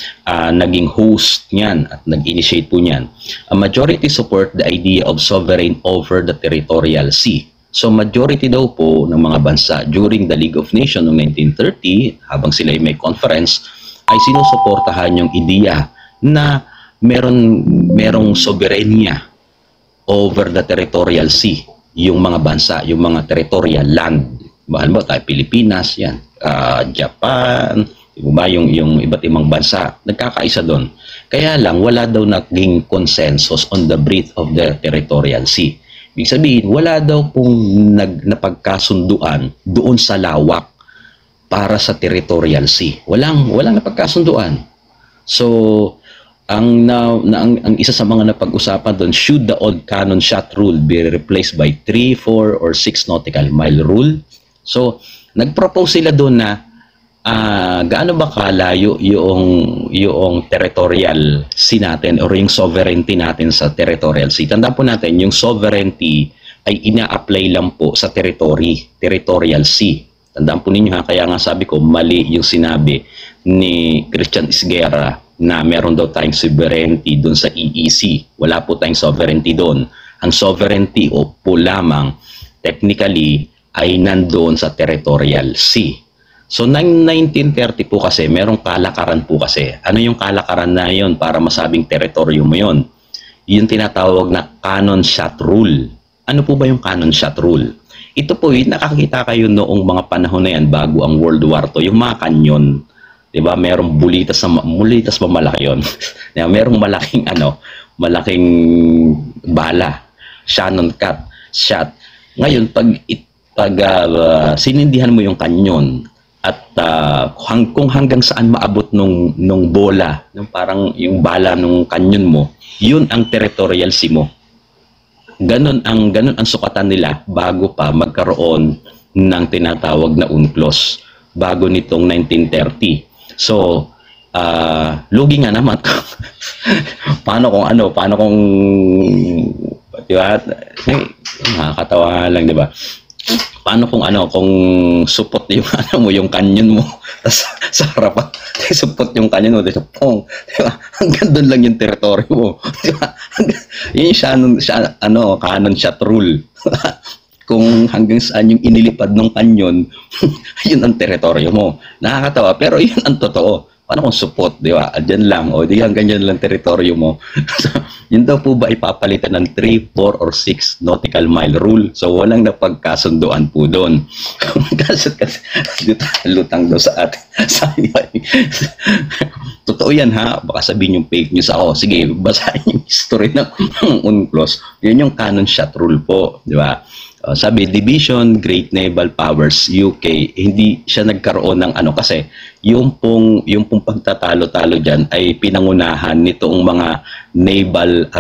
naging host niyan at nag-initiate po niyan. A majority support the idea of sovereign over the territorial sea. So majority daw po ng mga bansa during the League of Nations noong 1930, habang sila may conference, ay sinusuportahan yung ideya na merong soberenya over the territorial sea. Yung mga bansa, yung mga territorial land. Bahal ba tayo, Pilipinas, yan, Japan, yung iba't ibang bansa, nagkakaisa doon. Kaya lang, wala daw naging consensus on the breadth of the territorial sea. Ibig sabihin, wala daw pong napagkasunduan doon sa lawak para sa territorial sea. Walang napagkasunduan. So, ang isa sa mga napag-usapan doon, should the old cannon shot rule be replaced by 3, 4, or 6 nautical mile rule? So, nag-propose sila doon na gaano ba kalayo yung territorial sea natin or yung sovereignty natin sa territorial sea. Tandaan po natin, yung sovereignty ay ina-apply lang po sa territorial sea. Tandaan po ninyo kaya nga sabi ko, mali yung sinabi ni Christian Esguerra na meron daw tayong sovereignty doon sa EEC. Wala po tayong sovereignty doon. Ang sovereignty po lamang, technically, ay nandoon sa territorial sea. So, 1930 po kasi, merong kalakaran po kasi. Ano yung kalakaran na yun para masabing teritoryo mo yun? Yung tinatawag na cannon shot rule. Ano po ba yung cannon shot rule? Ito po, nakakita kayo noong mga panahon na yan bago ang World War II, yung mga kanyon. Diba? Merong bulitas pa malaki yun. Merong malaking bala. Shannon shot. Ngayon, pag sinindihan mo yung kanyon at kung hanggang saan maabot nung bola, parang yung bala nung kanyon mo, yun ang territorial sea mo. Ganon ang sukatan nila bago pa magkaroon ng tinatawag na UNCLOS, bago nitong 1930. So, lugi nga naman. paano kung di ba? Nakakatawa lang, di ba? Paano kung supot yung kanyon mo, tas sa harapan, supot yung kanyon mo, di ba? Hanggang doon lang yung teritoryo mo. Di ba? Yun yung cannon shot rule. Kung hanggang saan yung inilipad ng kanyon, yun ang teritoryo mo. Nakakatawa, pero yun ang totoo. Paano kung support, di ba? Diyan lang, di hanggang dyan lang teritoryo mo. So, yun daw po ba ipapalitan ng 3, 4, or 6 nautical mile rule? So, walang napagkasunduan po doon. Kasi lutang daw sa atin. Sabi niya, totoo yan ha, baka sabihin yung fake news ako. Sige, basahin yung history ng UNCLOS. Yan yung canon shot rule po, di ba? Sabi, Division, Great Naval Powers, UK, hindi siya nagkaroon ng ano kasi yung pong pagtatalo-talo dyan ay pinangunahan nitong mga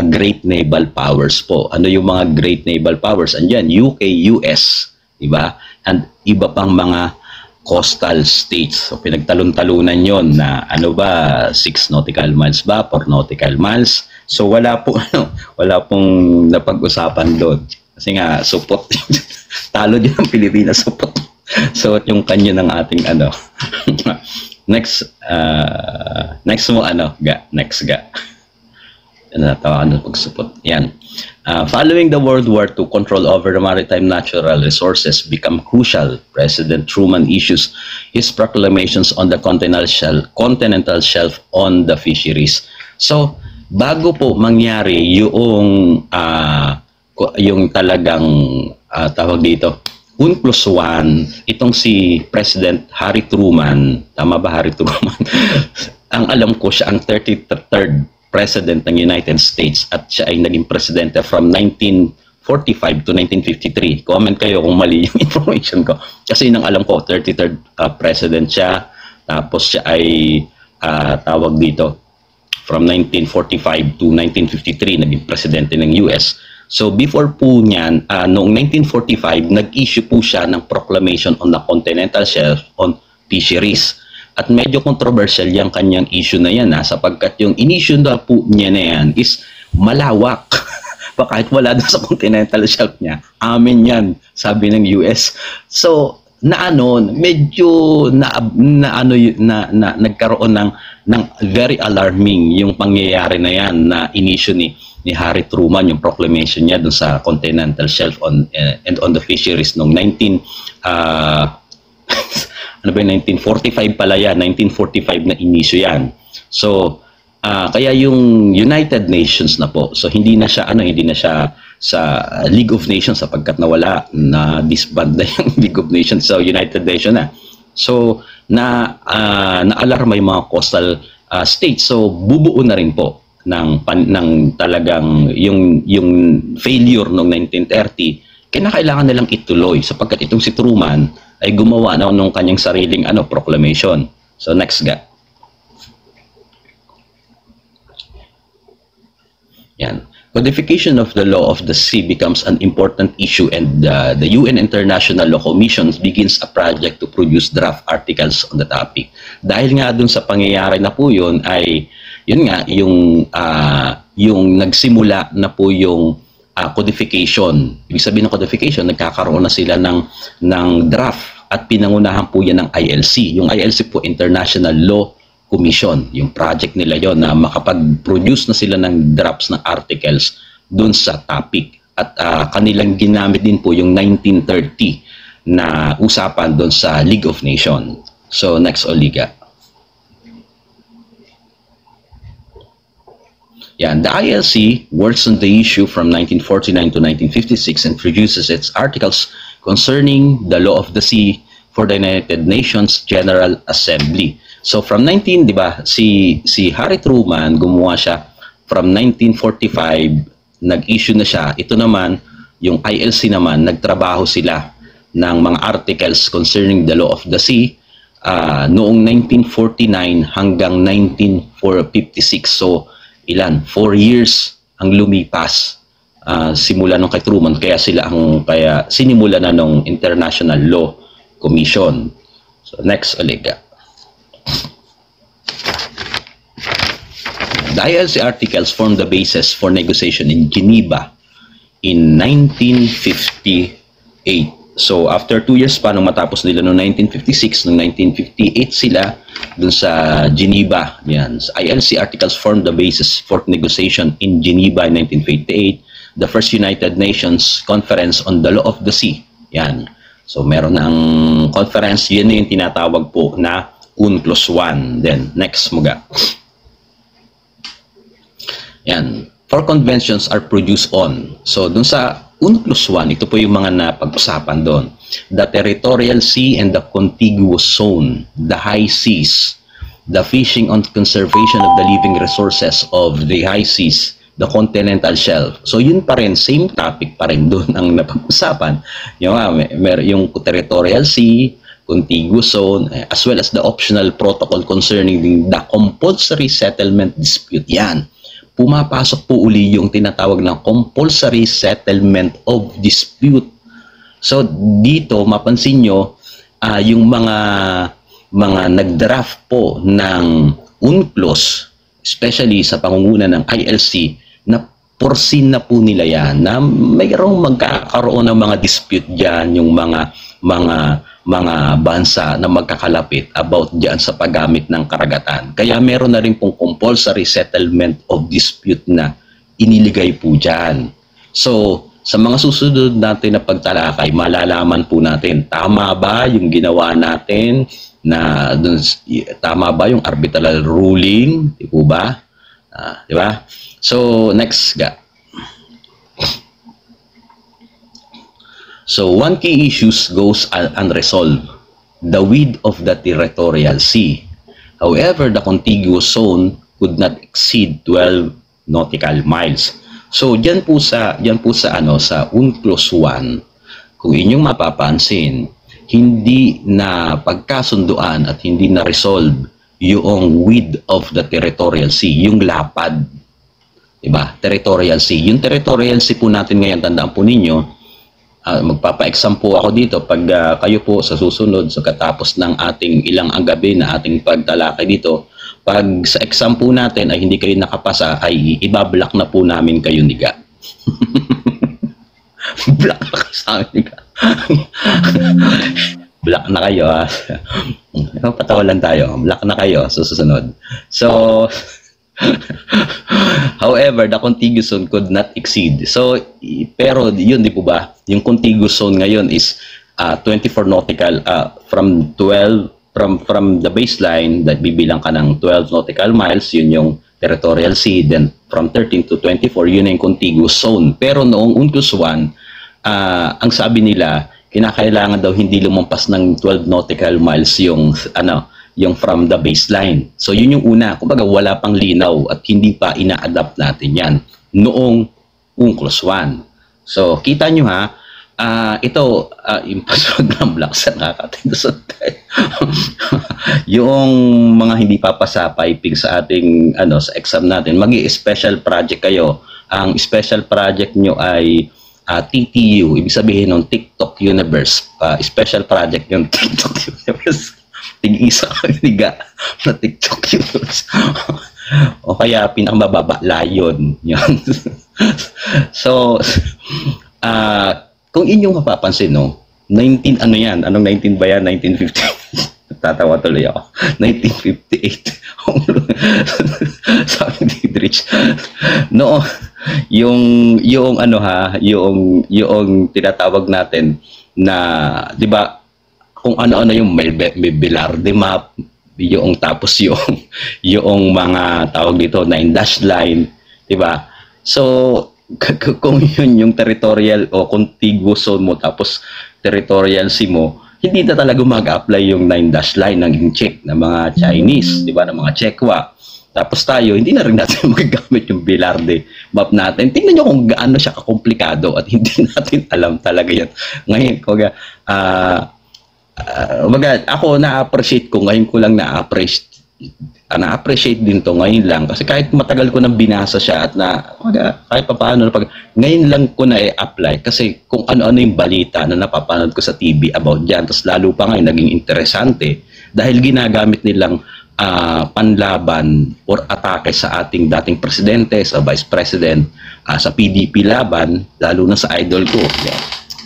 Great Naval Powers po. Ano yung mga Great Naval Powers? Andyan, UK, US, di ba? And iba pang mga coastal states. So pinagtalon-talunan yon na ano ba, 6 nautical miles ba, 4 nautical miles. So wala pong napag-usapan doon. Kasi nga, supot. Talo din ang Pilipinas, supot. So, yung kanya ng ating ano. Next mo, next ga. Natawa pagsupot. Yan. Following the World War II, control over the maritime natural resources become crucial. President Truman issues his proclamations on the continental shelf on the fisheries. So, bago po mangyari yung talagang tawag dito, UNCLOS 1, itong si President Harry Truman, tama ba Harry Truman? Ang alam ko siya ang 33rd President ng United States at siya ay naging presidente from 1945 to 1953. Comment kayo kung mali yung information ko. Kasi nang alam ko, 33rd President siya, tapos siya ay tawag dito, from 1945 to 1953, naging presidente ng US. So before po niyan, noong 1945, nag-issue po siya ng proclamation on the continental shelf on fisheries. At medyo controversial yung kanyang issue na yan sapagkat yung in-issue na po niya na yan is malawak. Kahit wala doon sa continental shelf niya, amin yan, sabi ng US. So medyo nagkaroon ng very alarming yung pangyayari na yan na in-issue ni Harry Truman, yung proclamation niya dun sa continental shelf and on the fisheries noong 1945 pala yan, 1945 na in-issue yan. So kaya yung United Nations na po, so hindi na siya sa League of Nations sapagkat na disband na yung League of Nations, so United Nations na. So na-alarma yung mga coastal states. So bubuo na rin po ng talagang yung failure noong 1930, kinakailangan nilang ituloy sapagkat itong si Truman ay gumawa na ng kanyang sariling proclamation. So next ga. Yan. Codification of the law of the sea becomes an important issue and the UN International Law Commission begins a project to produce draft articles on the topic. Dahil nga dun sa pangyayari na po yun ay yun nga yung nagsimula na po yung codification. Ibig sabihin ng codification, nagkakaroon na sila ng draft at pinangunahan po yan ng ILC. Yung ILC po, International Law Commission. Yung project nila yon na makapag-produce na sila ng drafts ng articles dun sa topic. At kanilang ginamit din po yung 1930 na usapan dun sa League of Nations. So next, Oliga. Yan, the ILC works on the issue from 1949 to 1956 and produces its articles concerning the law of the sea for the United Nations General Assembly. So from di ba, si Harry Truman gumawa siya from 1945, nag-issue na siya. Ito naman, yung ILC naman, nagtrabaho sila ng mga articles concerning the law of the sea noong 1949 hanggang 1956. So ilan? 4 years ang lumipas simula nung kay Truman, kaya sinimula na nung International Law Commission. So next, Oliga. The ILC articles formed the basis for negotiation in Geneva in 1958. So after 2 years pa nung matapos nila noong 1956, noong 1958 sila dun sa Geneva. Yan. So, ILC articles formed the basis for negotiation in Geneva in 1958, the first United Nations Conference on the Law of the Sea. Yan. So meron ng conference, yun na yung tinatawag po na UNCLOS 1. Then next, mga. Yan. 4 conventions are produced on. So dun sa UNCLOS 1, ito po yung mga napag-usapan doon. The territorial sea and the contiguous zone, the high seas, the fishing on conservation of the living resources of the high seas, the continental shelf. So yun pa rin, same topic pa rin doon ang napag-usapan. Yung territorial sea, contiguous zone, as well as the optional protocol concerning the compulsory settlement dispute. Yan. Pumapasok po uli yung tinatawag na compulsory settlement of dispute. So dito, mapansin nyo, yung mga nagdraft po ng UNCLOS, especially sa pangunguna ng ILC, na porsin na po nila yan, na mayroong magkakaroon ng mga dispute dyan, yung mga bansa na magkakalapit about dyan sa paggamit ng karagatan. Kaya meron na rin pong compulsory settlement of dispute na iniligay po dyan. So, sa mga susunod natin na pagtalakay, malalaman po natin, tama ba yung ginawa natin, tama ba yung arbitral ruling, di po ba? Di ba? So, next ga. So, one key issue goes unresolved, the width of the territorial sea. However, the contiguous zone could not exceed 12 nautical miles. So, diyan po sa UNCLOS 1, kung inyong mapapansin, hindi na pagkasunduan at hindi na resolve yung width of the territorial sea, yung lapad. Diba? Territorial sea. Yung territorial sea po natin ngayon, tandaan po ninyo, magpapa-exam po ako dito pag kayo po sa susunod, sa katapos ng ating ilang ang gabi na ating pagtalakay dito, pag sa exam po natin ay hindi kayo nakapasa, ay ibablock na po namin kayo, niga. Block na kayo sa amin, niga. Block na kayo, ha. Patawalan tayo. Block na kayo sa susunod. So, however, the contiguous zone could not exceed. So, pero yun, di po ba? Yung contiguous zone ngayon is 24 nautical from the baseline, that bibilang ka ng 12 nautical miles, yun yung territorial sea, then from 13 to 24, yun yung contiguous zone. Pero noong UNCLOS 1, ang sabi nila, kinakailangan daw hindi lumampas ng 12 nautical miles yung from the baseline. So yun yung una, kumbaga wala pang linaw at hindi pa ina-adapt natin yan noong UNCLOS 1. So kita nyo ha, ito, yung password ng block sa nakakatinusot tayo. Yung mga hindi papasa piping sa ating sa exam natin, special project kayo. Ang special project nyo ay TTU, ibig sabihin ng TikTok Universe. Special project yung TikTok Universe. Tig-isa ka niga na TikTok Universe. O kaya pinakamababa, Lion. Yan. So, kung inyong mapapansin, no, 19, ano yan? Anong 19 ba yan? 1950? Tatawa tuloy ako. 1958. Sabi ni Rich. No, yung tinatawag natin na, di ba, kung ano-ano yung may Velarde map, yung tapos yung mga tawag dito na dash line, di ba? So, kung yun yung territorial o contiguous zone mo tapos territorial sea mo, hindi na talaga mag-apply yung 9 dash line ng Czech na mga Chinese, di ba, ng mga Czechwa. Tapos tayo, hindi na rin natin magagamit yung Velarde map natin. Tingnan nyo kung gaano siya kakomplikado at hindi natin alam talaga yan. Ngayon, ako na-appreciate ko, ngayon ko lang na-appreciate din to ngayon lang kasi kahit matagal ko nang binasa siya at kahit paano ngayon lang ko na i-apply kasi kung ano-ano yung balita na napapanood ko sa TV about dyan, tapos lalo pa ngayon naging interesante dahil ginagamit nilang panlaban or atake sa ating dating presidente, sa vice president, sa PDP laban, lalo na sa idol ko,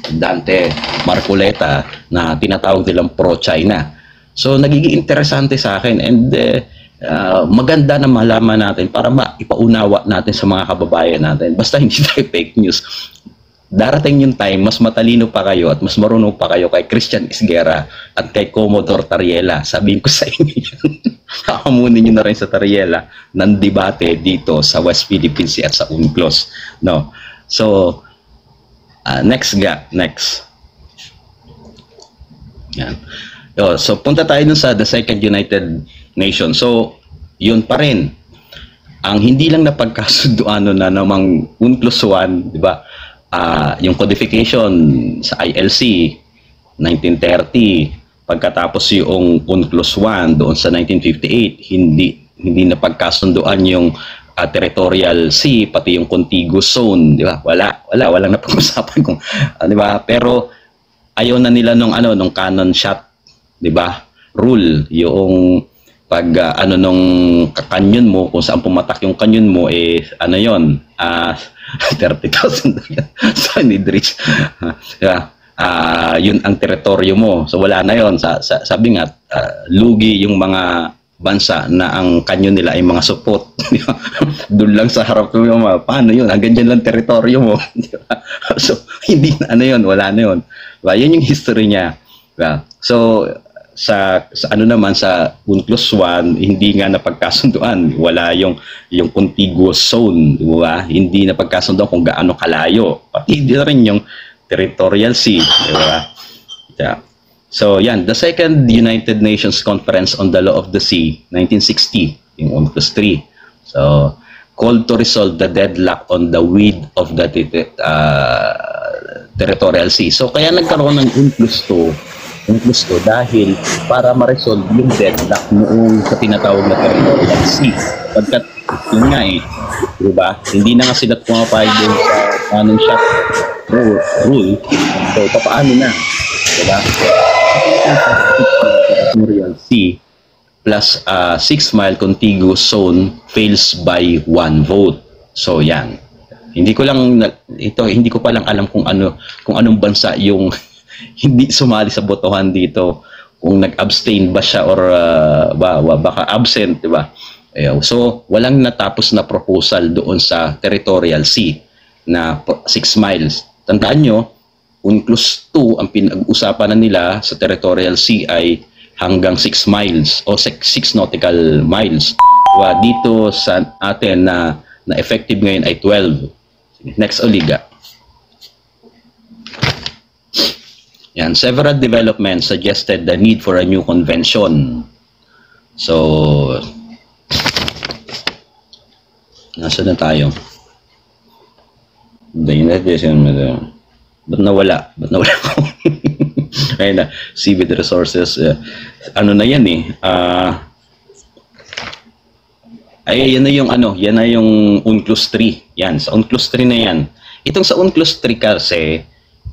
Dante Marcoleta, na tinatawag nilang pro-China. So nagiging interesante sa akin and maganda na malaman natin para maipaunawa natin sa mga kababayan natin. Basta hindi tayo fake news. Darating yung time, mas matalino pa kayo at mas marunong pa kayo kay Christian Esguerra at kay Commodore Tariela. Sabihin ko sa inyo yun. Kakamunin nyo na rin sa Tariela ng debate dito sa West Philippine Sea at sa UNCLOS. No? So, Next ga, next. Yan. So punta tayo dun sa the Second United Nations. So yun pa rin. Ang hindi lang napagkasunduan na namang UNCLOS 1, di ba? Yung codification sa ILC 1930, pagkatapos yung UNCLOS 1 doon sa 1958, hindi napagkasunduan yung territorial sea, pati yung contiguous zone, di ba? Walang napag-usapan kung di ba? Pero ayaw na nila nung canon shot, di ba? Rule, yung pag nung kanyon mo, kung saan pumatak yung kanyon mo, yon 30,000 San Idris. Yun ang teritoryo mo. So wala na yon. Sabi nga, lugi yung mga bansa na ang kanyon nila ay mga supot. Doon lang sa harap mo, paano yun? Hanggang dyan lang teritoryo mo. So hindi na yun, wala na yun. Yan yung history niya. So sa naman sa UNCLOS 1, hindi nga napagkasunduan. Wala yung contiguous zone, di ba? Hindi napagkasunduan kung gaano kalayo. Pati din rin yung territorial sea, di ba? Yeah. So yan, the Second United Nations Conference on the Law of the Sea, 1960, yung UNCLOS 3. So called to resolve the deadlock on the width of the territorial sea. So kaya nagkaroon ng UNCLOS 2 dahil para ma-resolve yung deadlock noong sa tinatawag na territorial sea. Pagkat yun nga diba? Hindi na nga sila pumapayag din sa anong shot rule. So paano na? Diba? Territorial sea plus 6-mile contiguous zone fails by 1 vote. So yan. Hindi ko pa lang alam kung anong bansa yung hindi sumali sa botohan dito, kung nag-abstain ba siya or baka absent, di ba? So walang natapos na proposal doon sa territorial sea na 6 miles. Tandaan nyo, UNCLOS 2 ang pinag-usapan na nila sa territorial sea ay hanggang 6 miles o 6 nautical miles. Dito sa atin na effective ngayon ay 12. Next, Oliga. Yan, several developments suggested the need for a new convention. So, nasa na tayo? Ba't nawala ako? Ayun na, seabed resources. Ano na yan yan na yung UNCLOS 3. Yan, sa UNCLOS 3 na yan. Itong sa UNCLOS 3 kasi,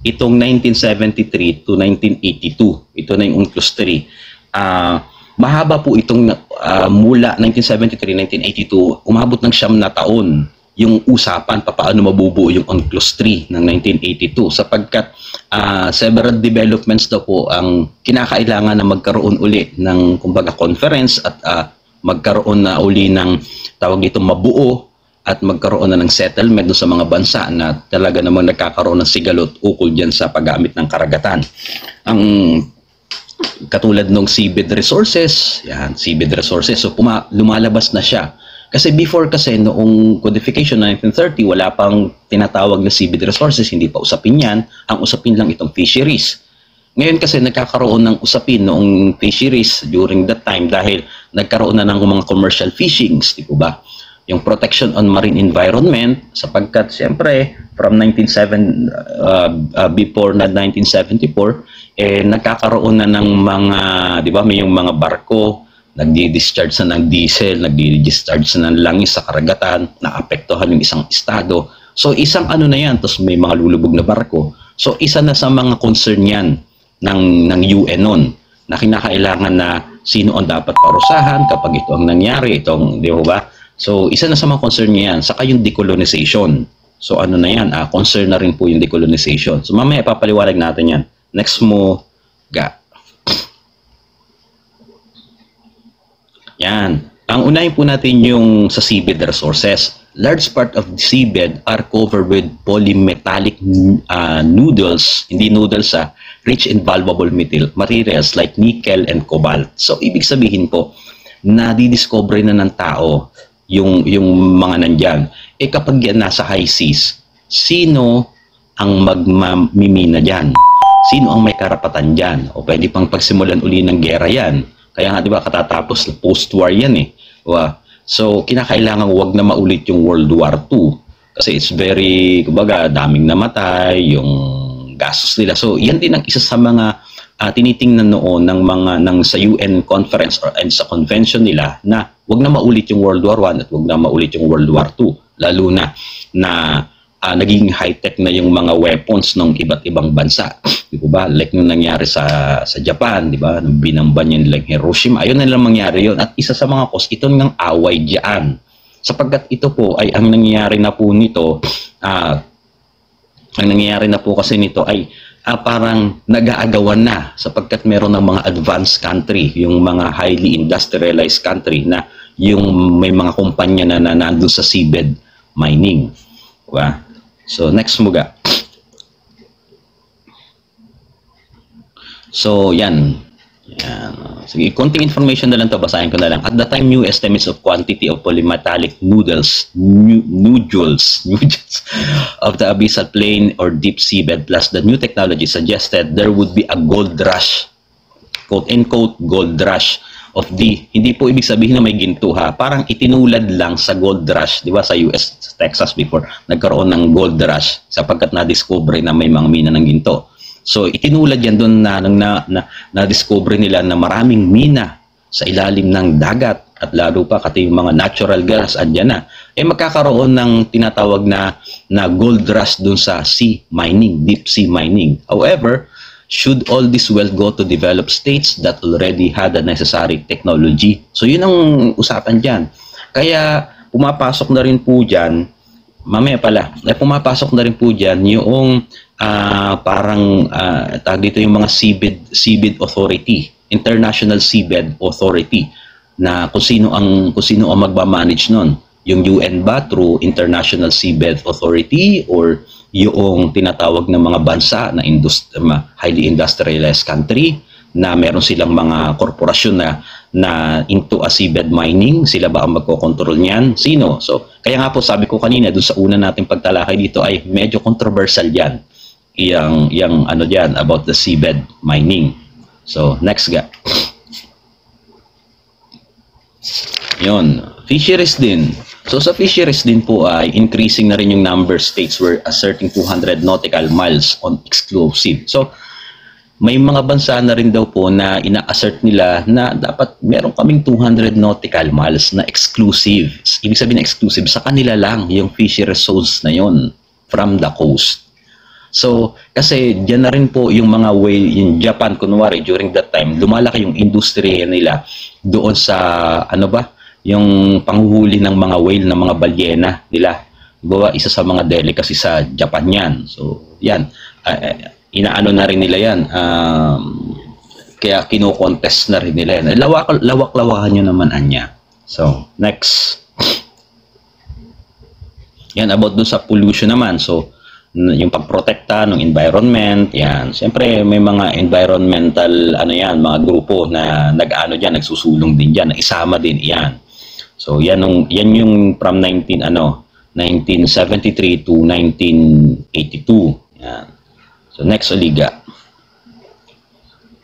itong 1973 to 1982, ito na yung UNCLOS 3. Mahaba po itong mula 1973, 1982, umabot ng 9 na taon yung usapan paano mabubuo yung UNCLOS 3 ng 1982 sapagkat several developments daw po ang kinakailangan na magkaroon uli ng kumbaga conference at magkaroon na uli ng tawag dito mabuo at magkaroon na ng settlement sa mga bansa na talaga namang nagkakaroon ng sigalot ukol dyan sa paggamit ng karagatan. Ang katulad ng seabed resources, yan, seabed resources, so lumalabas na siya. Kasi before kasi noong codification 1930, wala pang tinatawag na seabed resources, hindi pa usapin yan, ang usapin lang itong fisheries. Ngayon kasi nagkakaroon ng usapin noong fisheries during that time dahil nagkaroon na ng mga commercial fishings, di po ba? Yung protection on marine environment sapagkat siyempre from before na 1974 nagkakaroon na ng mga di ba may yung mga barko nagdi-discharge na ng diesel, nagdi-discharge na ng langis sa karagatan, naapektuhan yung isang estado. So isang na yan, tapos may mga lulubog na barko. So isa na sa mga concern yan ng UN noon na kinakailangan na sino ang dapat parusahan kapag ito ang nangyari, itong di ba? So, isa na sa mga concern niya yan. Saka yung decolonization. So, na yan? Concern na rin po yung decolonization. So, mamaya papaliwanag natin yan. Next mo, Ga. Yan. Ang unahin po natin yung sa seabed resources. Large part of the seabed are covered with polymetallic noodles, hindi noodles rich in valuable materials like nickel and cobalt. So, ibig sabihin po, nadidiscover na ng tao yung mga nandyan. Kapag yan nasa high seas, sino ang magmimina dyan? Sino ang may karapatan dyan? O pwede pang pagsimulan uli ng gera yan. Kaya nga, di ba, katatapos, post-war yan eh. Diba? So, kinakailangan wag na maulit yung World War II. Kasi it's very, kumbaga, daming namatay, yung gastos nila. So, yan din ang isa sa mga tinitingnan noon sa UN conference and sa convention nila na wag na maulit yung World War I at wag na maulit yung World War II. Lalo na naging high-tech na yung mga weapons ng iba't ibang bansa. Di ba? Like nung nangyari sa Japan, di ba? Nung binamban yun like Hiroshima, ayun na lang mangyari yun. At isa sa mga cause, ito ng away diyan. Sapagkat ito po ay ang nangyayari na po nito, ang nangyayari na po kasi nito ay parang nag-aagawan na sapagkat meron ng mga advanced country, yung mga highly industrialized country na yung may mga kumpanya na nandun sa seabed mining. Diba? So, next muga. So, yan. Sige, konting information na lang to, basahin ko na lang. At the time, new estimates of quantity of polymetallic nodules of the abyssal plain or deep seabed plus the new technology suggested there would be a gold rush, quote-unquote gold rush of hindi po ibig sabihin na may ginto ha, parang itinulad lang sa gold rush, di ba, sa US, Texas before, nagkaroon ng gold rush sapagkat na-discover na may mga mina ng ginto. So, itinulad yan doon na-discover nila na maraming mina sa ilalim ng dagat at lalo pa kati yung mga natural gas andyan na. Magkakaroon ng tinatawag na gold rush doon sa sea mining, deep sea mining. However, should all this wealth go to developed states that already had the necessary technology? So, yun ang usapan dyan. Kaya, pumapasok na rin po dyan, pumapasok na rin po dyan yung tag dito yung mga seabed authority, International Seabed Authority, na kung sino ang magmamanage nun. Yung UN ba through International Seabed Authority or yung tinatawag ng mga bansa na highly industrialized country na meron silang mga korporasyon na into a seabed mining, sila ba ang magkokontrol niyan? Sino? So, kaya nga po sabi ko kanina doon sa una nating pagtalakay dito ay medyo controversial yan. Yang ano diyan about the seabed mining. So, next ga. Yun, fisheries din. So sa fisheries din po ay increasing na rin yung number states were asserting 200 nautical miles on exclusive. So may mga bansa na rin daw po na ina-assert nila na dapat meron kaming 200 nautical miles na exclusive. Ibig sabihin na exclusive sa kanila lang yung fisheries zones na yon from the coast. So kasi diyan na rin po yung mga whale in Japan kunwari during that time lumalaki yung industriya nila doon sa yung panghuhuli ng mga whale, ng mga balyena nila. Diba, isa sa mga delicacy sa Japan yan. So, yan. Inaano na rin nila yan. Kaya kino-contest na rin nila yan. Lawak-lawakan nyo naman, Anya. So, next. Yan, about dun sa pollution naman. So, yung pagprotekta ng environment, yan. Siyempre, may mga environmental, mga grupo na nagsusulong din dyan, na isama din yan. So yan yung from 1973 to 1982. Yan. So next Oliga.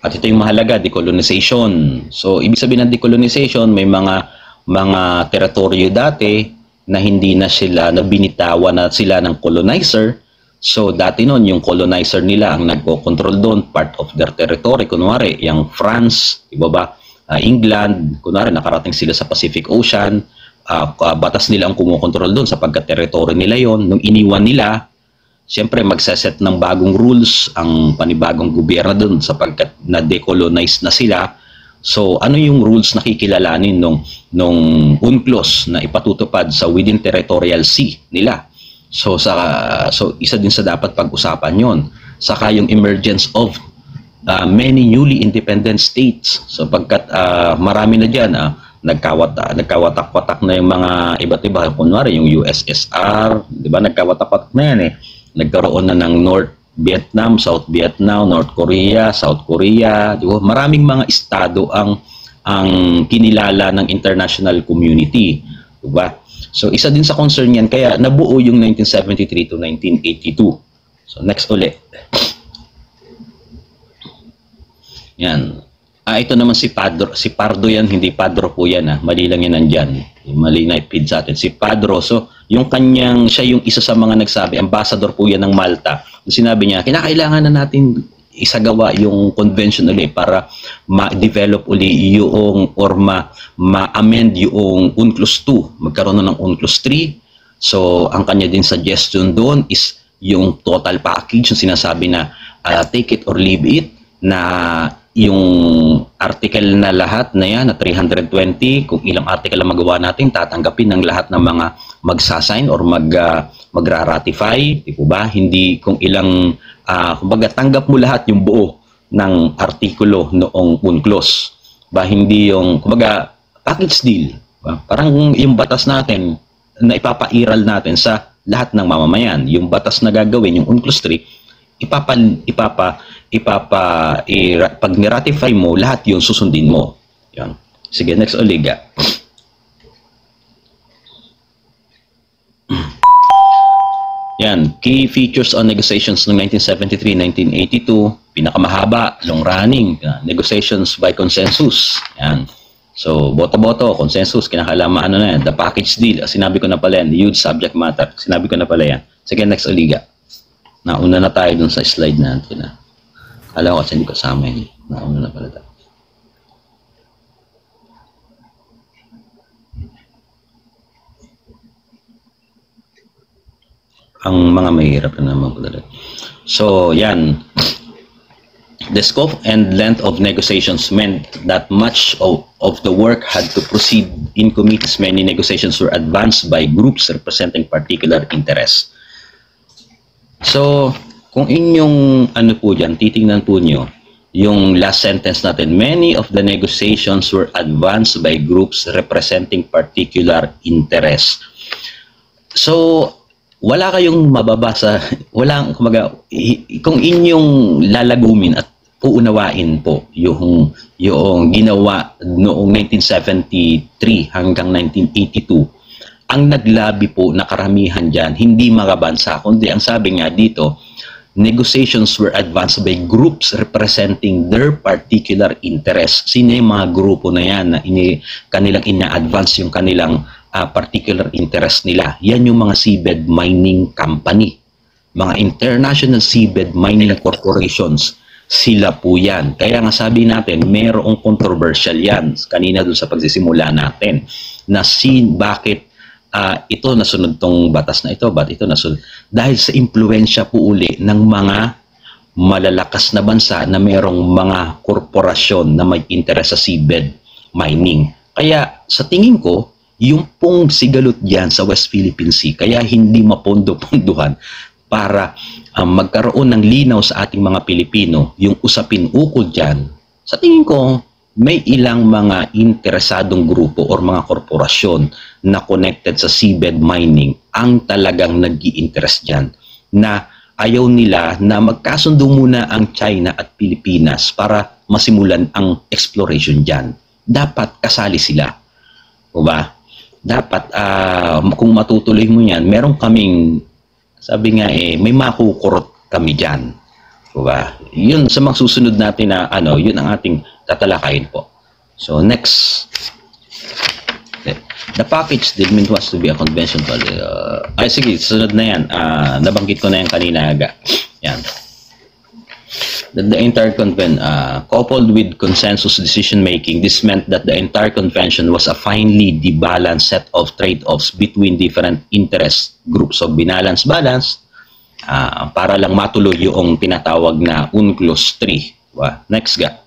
At ito yung mahalaga, decolonization. So ibig sabihin ng decolonization, may mga teritoryo dati na hindi na sila nabinitawan na sila ng colonizer. So dati noon yung colonizer nila ang nagko-control doon, part of their territory. Kunwari, yung France, iba ba? England, kunwari nakarating sila sa Pacific Ocean, batas nila ang kumukontrol doon sapagkat teritoryo nila yon. Nung iniwan nila, siyempre magsaset ng bagong rules ang panibagong gobyerno doon sapagkat na-decolonize na sila. So ano yung rules na kikilalanin nung UNCLOS na ipatutupad sa within territorial sea nila? So isa din sa dapat pag-usapan yon. Saka yung emergence of many newly independent states. So pagkat marami na diyan nagkawatak-watak na yung mga iba't iba, kunwari yung USSR, 'di ba? Nagkawatak-watak na yan eh. Nagkaroon na ng North Vietnam, South Vietnam, North Korea, South Korea, 'di ba? Maraming mga estado ang kinilala ng international community, 'di ba? So isa din sa concern yan kaya nabuo yung 1973 to 1982 So next ulit. Yan. Ito naman si Pardo yan, hindi Padro po yan. Mali lang yan nandyan. Mali na i-feed sa atin. Si Padro, so yung kanyang, siya yung isa sa mga nagsabi, ambassador po yan ng Malta. Sinabi niya, kinakailangan na natin isagawa yung convention ulit para ma-develop uli yung or ma-amend yung UNCLOS 2. Magkaroon na ng UNCLOS 3. So ang kanya din suggestion doon is yung total package, yung sinasabi na take it or leave it, na yung article na lahat na yan, na 320, kung ilang article lang magawa natin, tatanggapin ng lahat ng mga magsasign or magra-ratify, di po ba? Hindi kung ilang, kumbaga tanggap mo lahat yung buo ng artikulo noong UNCLOS. Ba, hindi yung, kumbaga, package deal. Ba? Parang yung batas natin na ipapairal natin sa lahat ng mamamayan. Yung batas na gagawin, yung UNCLOS 3, pag ni-ratify mo, lahat yun susundin mo. Yan. Sige, next Oliga. Yan, key features on negotiations ng 1973-1982, pinakamahaba, long running, negotiations by consensus. Yan. So, boto-boto, consensus, kinakailangan ano na yan, the package deal, sinabi ko na pala yan, huge subject matter, sinabi ko na pala yan. Sige, next Oliga. Nauna na tayo dun sa slide natin. Alam ko kasi hindi ko kasama yun. Nauna na pala tayo. Ang mga mahirap na naman pala. So, yan. The scope and length of negotiations meant that much of the work had to proceed in committees. Many negotiations were advanced by groups representing particular interests. So, kung inyong ano po dyan, titingnan po nyo, yung last sentence natin, many of the negotiations were advanced by groups representing particular interests. So, wala kayong mababasa, walang, kumaga, kung inyong lalagumin at uunawain po yung ginawa noong 1973 hanggang 1982, ang naglabi po na karamihan dyan, hindi mga bansa, kundi ang sabi nga dito, negotiations were advanced by groups representing their particular interests. Sino yung mga grupo na yan na kanilang ina-advance yung kanilang particular interest nila? Yan yung mga seabed mining company, mga international seabed mining corporations. Sila po yan. Kaya nga sabi natin, mayroong controversial yan. Kanina dun sa pagsisimula natin, na bakit ito nasunod tong batas na ito, ba't ito nasunod? Dahil sa impluensya po uli ng mga malalakas na bansa na mayroong mga korporasyon na may interest sa seabed mining. Kaya sa tingin ko, yung pong sigalot dyan sa West Philippine Sea, kaya hindi mapondo-ponduhan para magkaroon ng linaw sa ating mga Pilipino, yung usapin ukol dyan, sa tingin ko, may ilang mga interesadong grupo or mga korporasyon na connected sa seabed mining ang talagang nag-i-interest dyan, na ayaw nila na magkasundo muna ang China at Pilipinas para masimulan ang exploration dyan. Dapat kasali sila. O ba? Dapat, kung matutuloy mo yan, meron kaming, sabi nga may makukurot kami dyan. O ba? Yun sa mga susunod natin na, yun ang ating tatalakayin po. So, next. The package deal meant was to be a convention. Sige, sunod na yan. Nabanggit ko na yan kanina aga. Yan. The entire convention, coupled with consensus decision-making, this meant that the entire convention was a finely balanced set of trade-offs between different interest groups. So, balance, para lang matuloy yung tinatawag na UNCLOS 3. Next ga.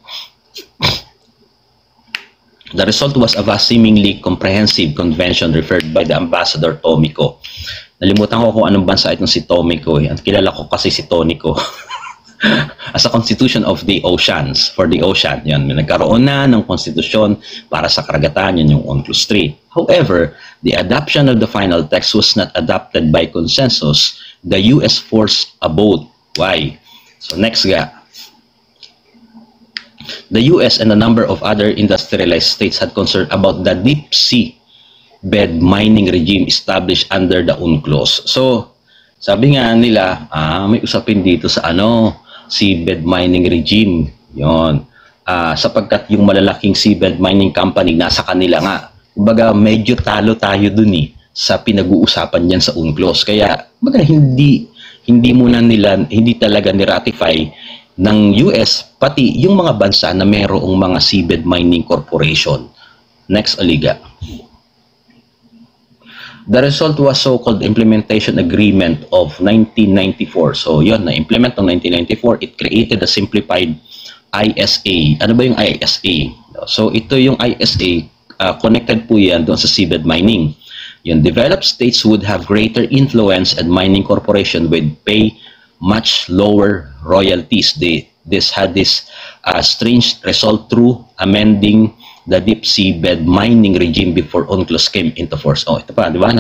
The result was a vast, seemingly comprehensive convention referred by the Ambassador Tomiko. Nalimutan ko kung anong bansa itong si Tomiko. Ang kilala ko kasi si Tonico. As a constitution of the oceans, for the ocean. Yan, nagkaroon na ng konstitusyon para sa karagatan, yun yung UNCLOS 3. However, the adoption of the final text was not adopted by consensus. The U.S. forced a vote. Why? So next ga. The U.S. and a number of other industrialized states had concern about the deep sea bed mining regime established under the UNCLOS. So, Sabi nga nila, may usapin dito sa seabed mining regime. Yon. Sapagkat yung malalaking seabed mining company nasa kanila nga. Kumbaga medyo talo tayo dun sa pinag-uusapan diyan sa UNCLOS. Kaya kumbaga hindi talaga ni-ratify ng US pati yung mga bansa na mayroong mga seabed mining corporation. Next, Oliga. The result was so-called Implementation Agreement of 1994. So, yun, na-implement ng 1994. It created a simplified ISA. Ano ba yung ISA? So, ito yung ISA, connected po yan doon sa seabed mining. Yung developed states would have greater influence and mining corporation would pay much lower royalties. This had this strange result through amending the deep seabed mining regime before UNCLOS came into force. Oh, ito pa, di ba?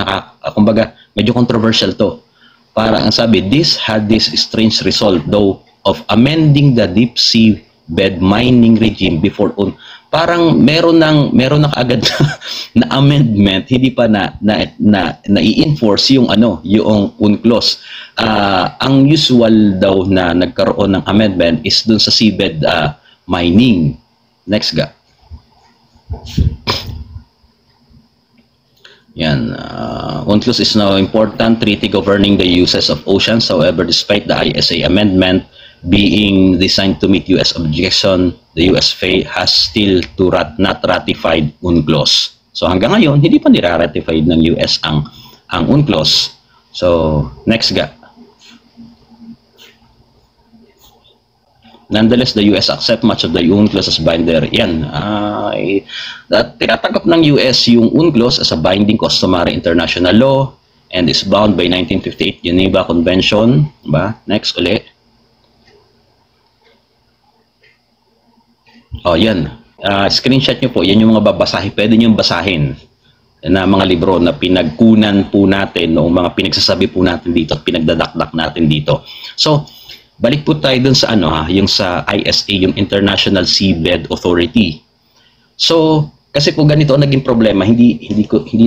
Kumbaga, medyo controversial to. Parang ang sabi, this had this strange result though of amending the deep seabed mining regime before parang meron na agad na amendment, hindi pa i-enforce yung yung UNCLOS. Ang usual daw na nagkaroon ng amendment is dun sa seabed mining. Next ga. Yan. UNCLOS is now important treaty governing the uses of oceans. However, despite the ISA amendment being designed to meet US objection, the US has still not ratified UNCLOS. So hanggang ngayon, hindi pa nira-ratify ng US ang UNCLOS. So, next ga. Nonetheless, the US accept much of the UNCLOS as binder. Yan. Tinatanggap ng US yung UNCLOS as a binding customary international law and is bound by 1958 Geneva Convention. Ba? Next ulit. Oh, yan. Screenshot nyo po. Yan yung mga babasahin. Pwede nyo basahin na mga libro na pinagkunan po natin o mga pinagsasabi po natin dito at pinagdadakdak natin dito. So, balik po tayo dun sa yung sa ISA, yung International Seabed Authority. So, kasi po ganito ang naging problema, hindi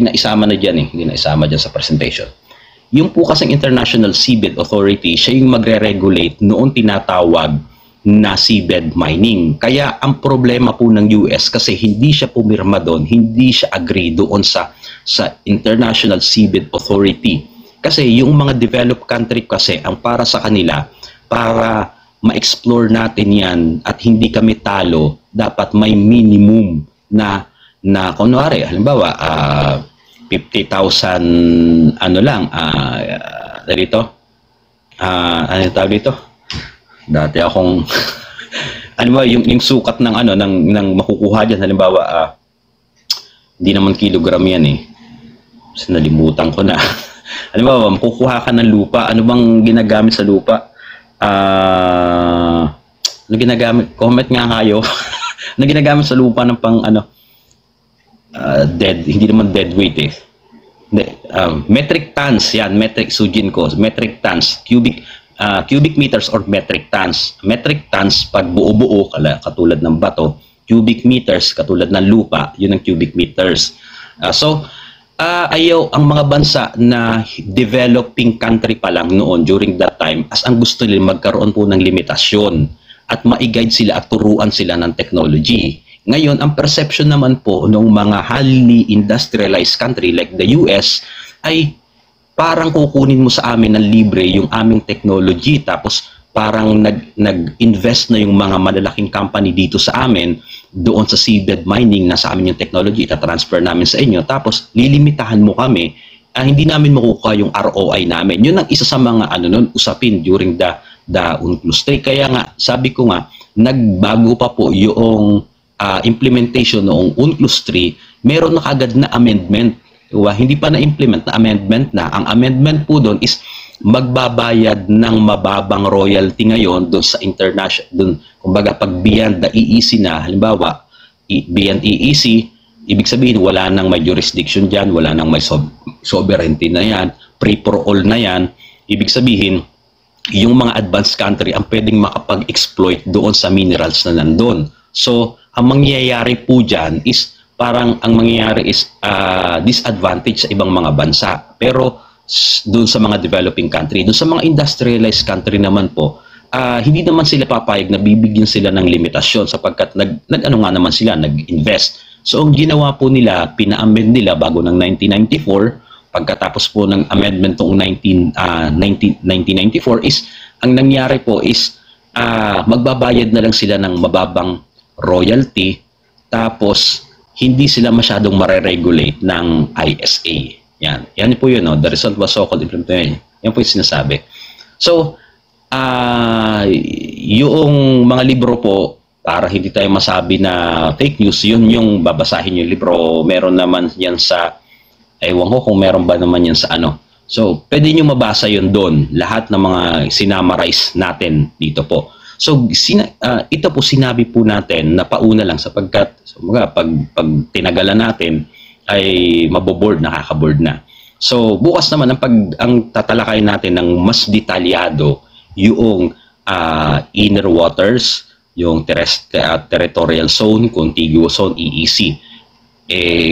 na isama na diyan hindi na isama diyan sa presentation. Yung po kasing International Seabed Authority, siya yung magre-regulate noon tinatawag na seabed mining. Kaya ang problema po ng US kasi hindi siya pumirma doon, hindi siya agree doon sa International Seabed Authority. Kasi yung mga developed country kasi ang para sa kanila, para ma-explore natin yan at hindi kami talo, dapat may minimum na kunwari, halimbawa, 50,000 dito, ano tawag dito? Dati akong yung sukat ng ng makukuha diyan, halimbawa hindi naman kilogram yan Kasi nalimutan ko na. Halimbawa, makukuha ka ng lupa, ano bang ginagamit sa lupa? Ano ginagamit? Comment nga kayo. Ano ginagamit sa lupa ng pang dead, hindi naman dead weight metric tons, yan, sugin ko, metric tons, cubic meters or metric tons. Metric tons pag buo-buo katulad ng bato, cubic meters katulad ng lupa, yun ang cubic meters. Ayaw ang mga bansa na developing country pa lang noon during that time, as ang gusto nila magkaroon po ng limitasyon at ma-guide sila at turuan sila ng technology. Ngayon, ang perception naman po ng mga highly industrialized country like the US ay parang kukunin mo sa amin ng libre yung aming technology, tapos parang nag-invest na yung mga malalaking company dito sa amin doon sa seabed mining na sa amin yung technology, itatransfer namin sa inyo, tapos lilimitahan mo kami, hindi namin makukuha yung ROI namin. Yun ang isa sa mga usapin during the UNCLOS 3. Kaya nga, sabi ko nga, nagbago pa po yung implementation noong UNCLOS 3, meron na kagad na amendment. Hindi pa na-implement na amendment na. Ang amendment po doon is magbabayad ng mababang royalty ngayon doon sa international, doon, kumbaga pag beyond the EEC na, halimbawa, beyond EEC, ibig sabihin wala nang may jurisdiction dyan, wala nang may sovereignty na yan, free for all na yan, ibig sabihin, yung mga advanced country ang pwedeng makapag-exploit doon sa minerals na nandun. So, ang mangyayari po dyan is, parang ang mangyayari is disadvantage sa ibang mga bansa. Pero doon sa mga developing country. Doon sa mga industrialized country naman po, hindi naman sila papayag na bibigyan sila ng limitasyon sapagkat nag-ano nga naman sila, nag-invest. So ang ginawa po nila, pina-amend nila bago ng 1994, pagkatapos po ng amendment noong 1994 is, ang nangyari po is, magbabayad na lang sila ng mababang royalty, tapos hindi sila masyadong mare-regulate ng ISA. Yan po yun, no? The result was so-called implementation. Yan po yung sinasabi. So, yung mga libro po, para hindi tayo masabi na fake news, yun yung babasahin yung libro. Meron naman yan sa, ewan ko kung meron ba naman yan sa ano. So, pwede nyo mabasa yun doon. Lahat ng mga sinamarize natin dito po. So, ito po sinabi po natin na pauna lang sapagkat pag tinagalan natin ay maboboard, nakakaboard na. So, bukas naman ang tatalakay natin ng mas detalyado yung inner waters, yung territorial zone, contiguous zone, EEZ.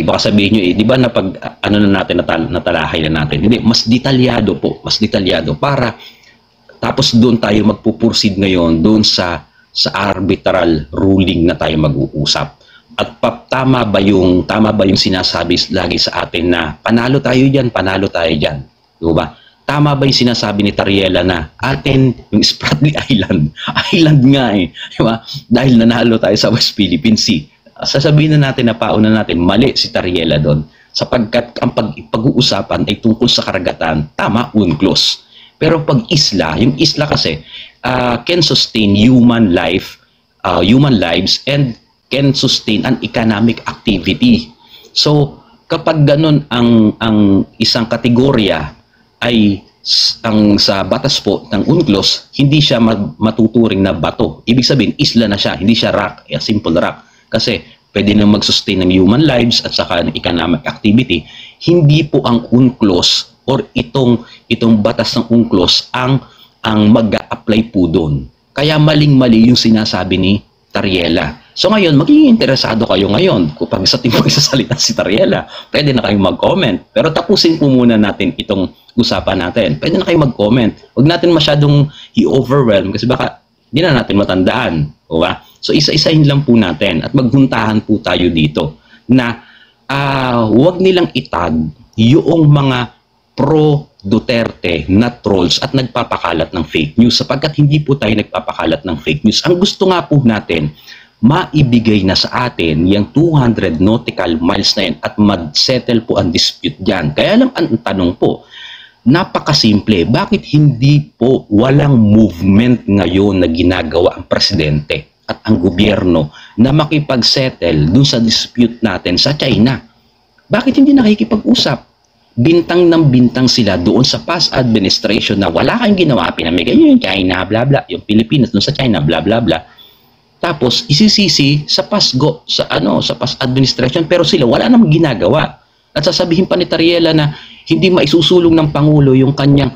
Baka sabihin nyo, di ba na pag ano na natin, natalakay na natin? Hindi, mas detalyado po, mas detalyado para tapos doon tayo magpupursid ngayon doon sa arbitral ruling na tayo mag-uusap. At tama ba yung sinasabi lagi sa atin na panalo tayo diyan, panalo tayo diyan. Di ba? Tama ba yung sinasabi ni Tariela na atin yung Spratly Island nga di ba? Dahil nanalo tayo sa West Philippine Sea. Sasabihin na natin na pauna natin, mali si Tariela doon sapagkat ang pag-uusapan ay tungkol sa karagatan, tama, UNCLOS. Pero pag isla, yung isla kasi can sustain human lives and can sustain an economic activity. So, kapag ganun ang isang kategorya ay sa batas po ng UNCLOS, hindi siya matuturing na bato. Ibig sabihin, isla na siya, hindi siya rock, simple rock. Kasi pwede na mag-sustain ng human lives at saka ng economic activity. Hindi po ang UNCLOS or itong batas ng UNCLOS ang mag-a-apply po doon. Kaya maling-mali yung sinasabi ni Tariela. So ngayon, magiging interesado kayo ngayon kung pag sa magsasalita si Tariela, pwede na kayong mag-comment. Pero tapusin po muna natin itong usapan natin. Pwede na kayong mag-comment. Huwag natin masyadong i-overwhelm kasi baka hindi na natin matandaan. Diba? So isa-isahin lang po natin at maghuntahan po tayo dito na huwag nilang itag yung mga pro-Duterte na trolls at nagpapakalat ng fake news sapagkat hindi po tayo nagpapakalat ng fake news. Ang gusto nga po natin, maibigay na sa atin yung 200 nautical miles na yan at mag-settle po ang dispute dyan. Kaya lang ang tanong po, napakasimple, bakit hindi po walang movement ngayon na ginagawa ang presidente at ang gobyerno na makipag-settle dun sa dispute natin sa China? Bakit hindi nakikipag-usap? Bintang ng bintang sila doon sa past administration na wala kayong ginawa, pinamigay nyo yung China, bla bla, yung Pilipinas doon sa China, bla bla bla. Tapos isisisi sa past administration pero sila wala namang ginagawa. At sasabihin pa ni Tariela na hindi maisusulong ng Pangulo yung kanyang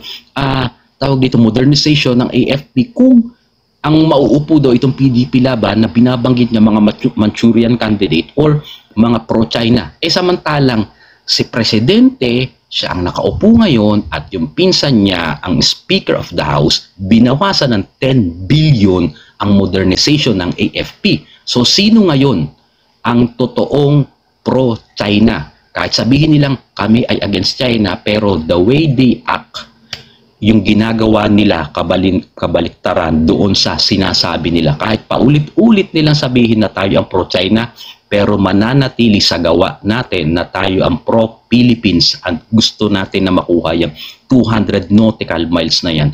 tawag dito modernization ng AFP kung ang mauupo daw itong PDP laban na binabanggit niya mga Manchurian candidate or mga pro-China. Samantalang si Presidente, siya ang nakaupo ngayon at yung pinsan niya, ang Speaker of the House, binawasan ng 10 billion ang modernization ng AFP. So sino ngayon ang totoong pro-China? Kahit sabihin nilang kami ay against China, pero the way they act, yung ginagawa nila kabaliktaran doon sa sinasabi nila. Kahit paulit-ulit nilang sabihin na tayo ang pro-China, pero mananatili sa gawa natin na tayo ang pro-Philippines at gusto natin na makuha yung 200 nautical miles na yan.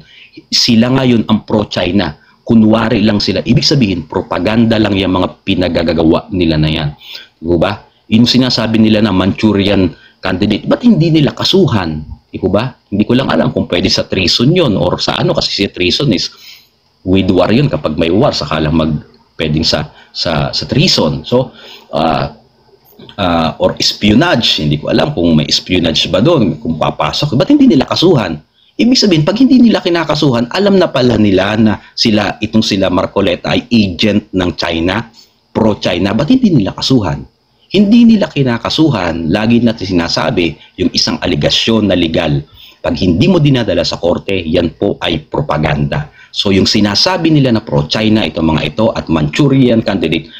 Sila ngayon ang pro-China. Kunwari lang sila. Ibig sabihin, propaganda lang yung mga pinagagawa nila na yan. Diba? Yung sinasabi nila na Manchurian candidate, ba't hindi nila kasuhan? Diba? Hindi ko lang alam kung pwede sa treason yun or sa ano, kasi si treason is with war yun. Kapag may war, saka lang pwedeng sa treason. So, or espionage. Hindi ko alam kung may espionage ba doon, kung papasok. Ba't hindi nila kasuhan? Ibig sabihin, pag hindi nila kinakasuhan, alam na pala nila na itong sila Marcoleta ay agent ng China, pro-China. Ba't hindi nila kasuhan? Hindi nila kinakasuhan. Lagi natin sinasabi yung isang aligasyon na legal. Pag hindi mo dinadala sa korte, yan po ay propaganda. So yung sinasabi nila na pro-China, itong mga ito, at Manchurian candidate,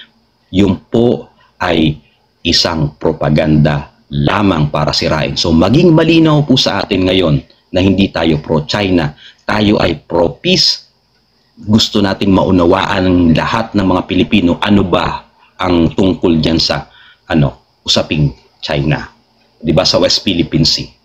yung po ay isang propaganda lamang para sirain. So maging malinaw po sa atin ngayon na hindi tayo pro-China, tayo ay pro-peace. Gusto nating maunawaan ng lahat ng mga Pilipino ano ba ang tungkol diyan sa usaping China, 'di ba, sa West Philippine Sea.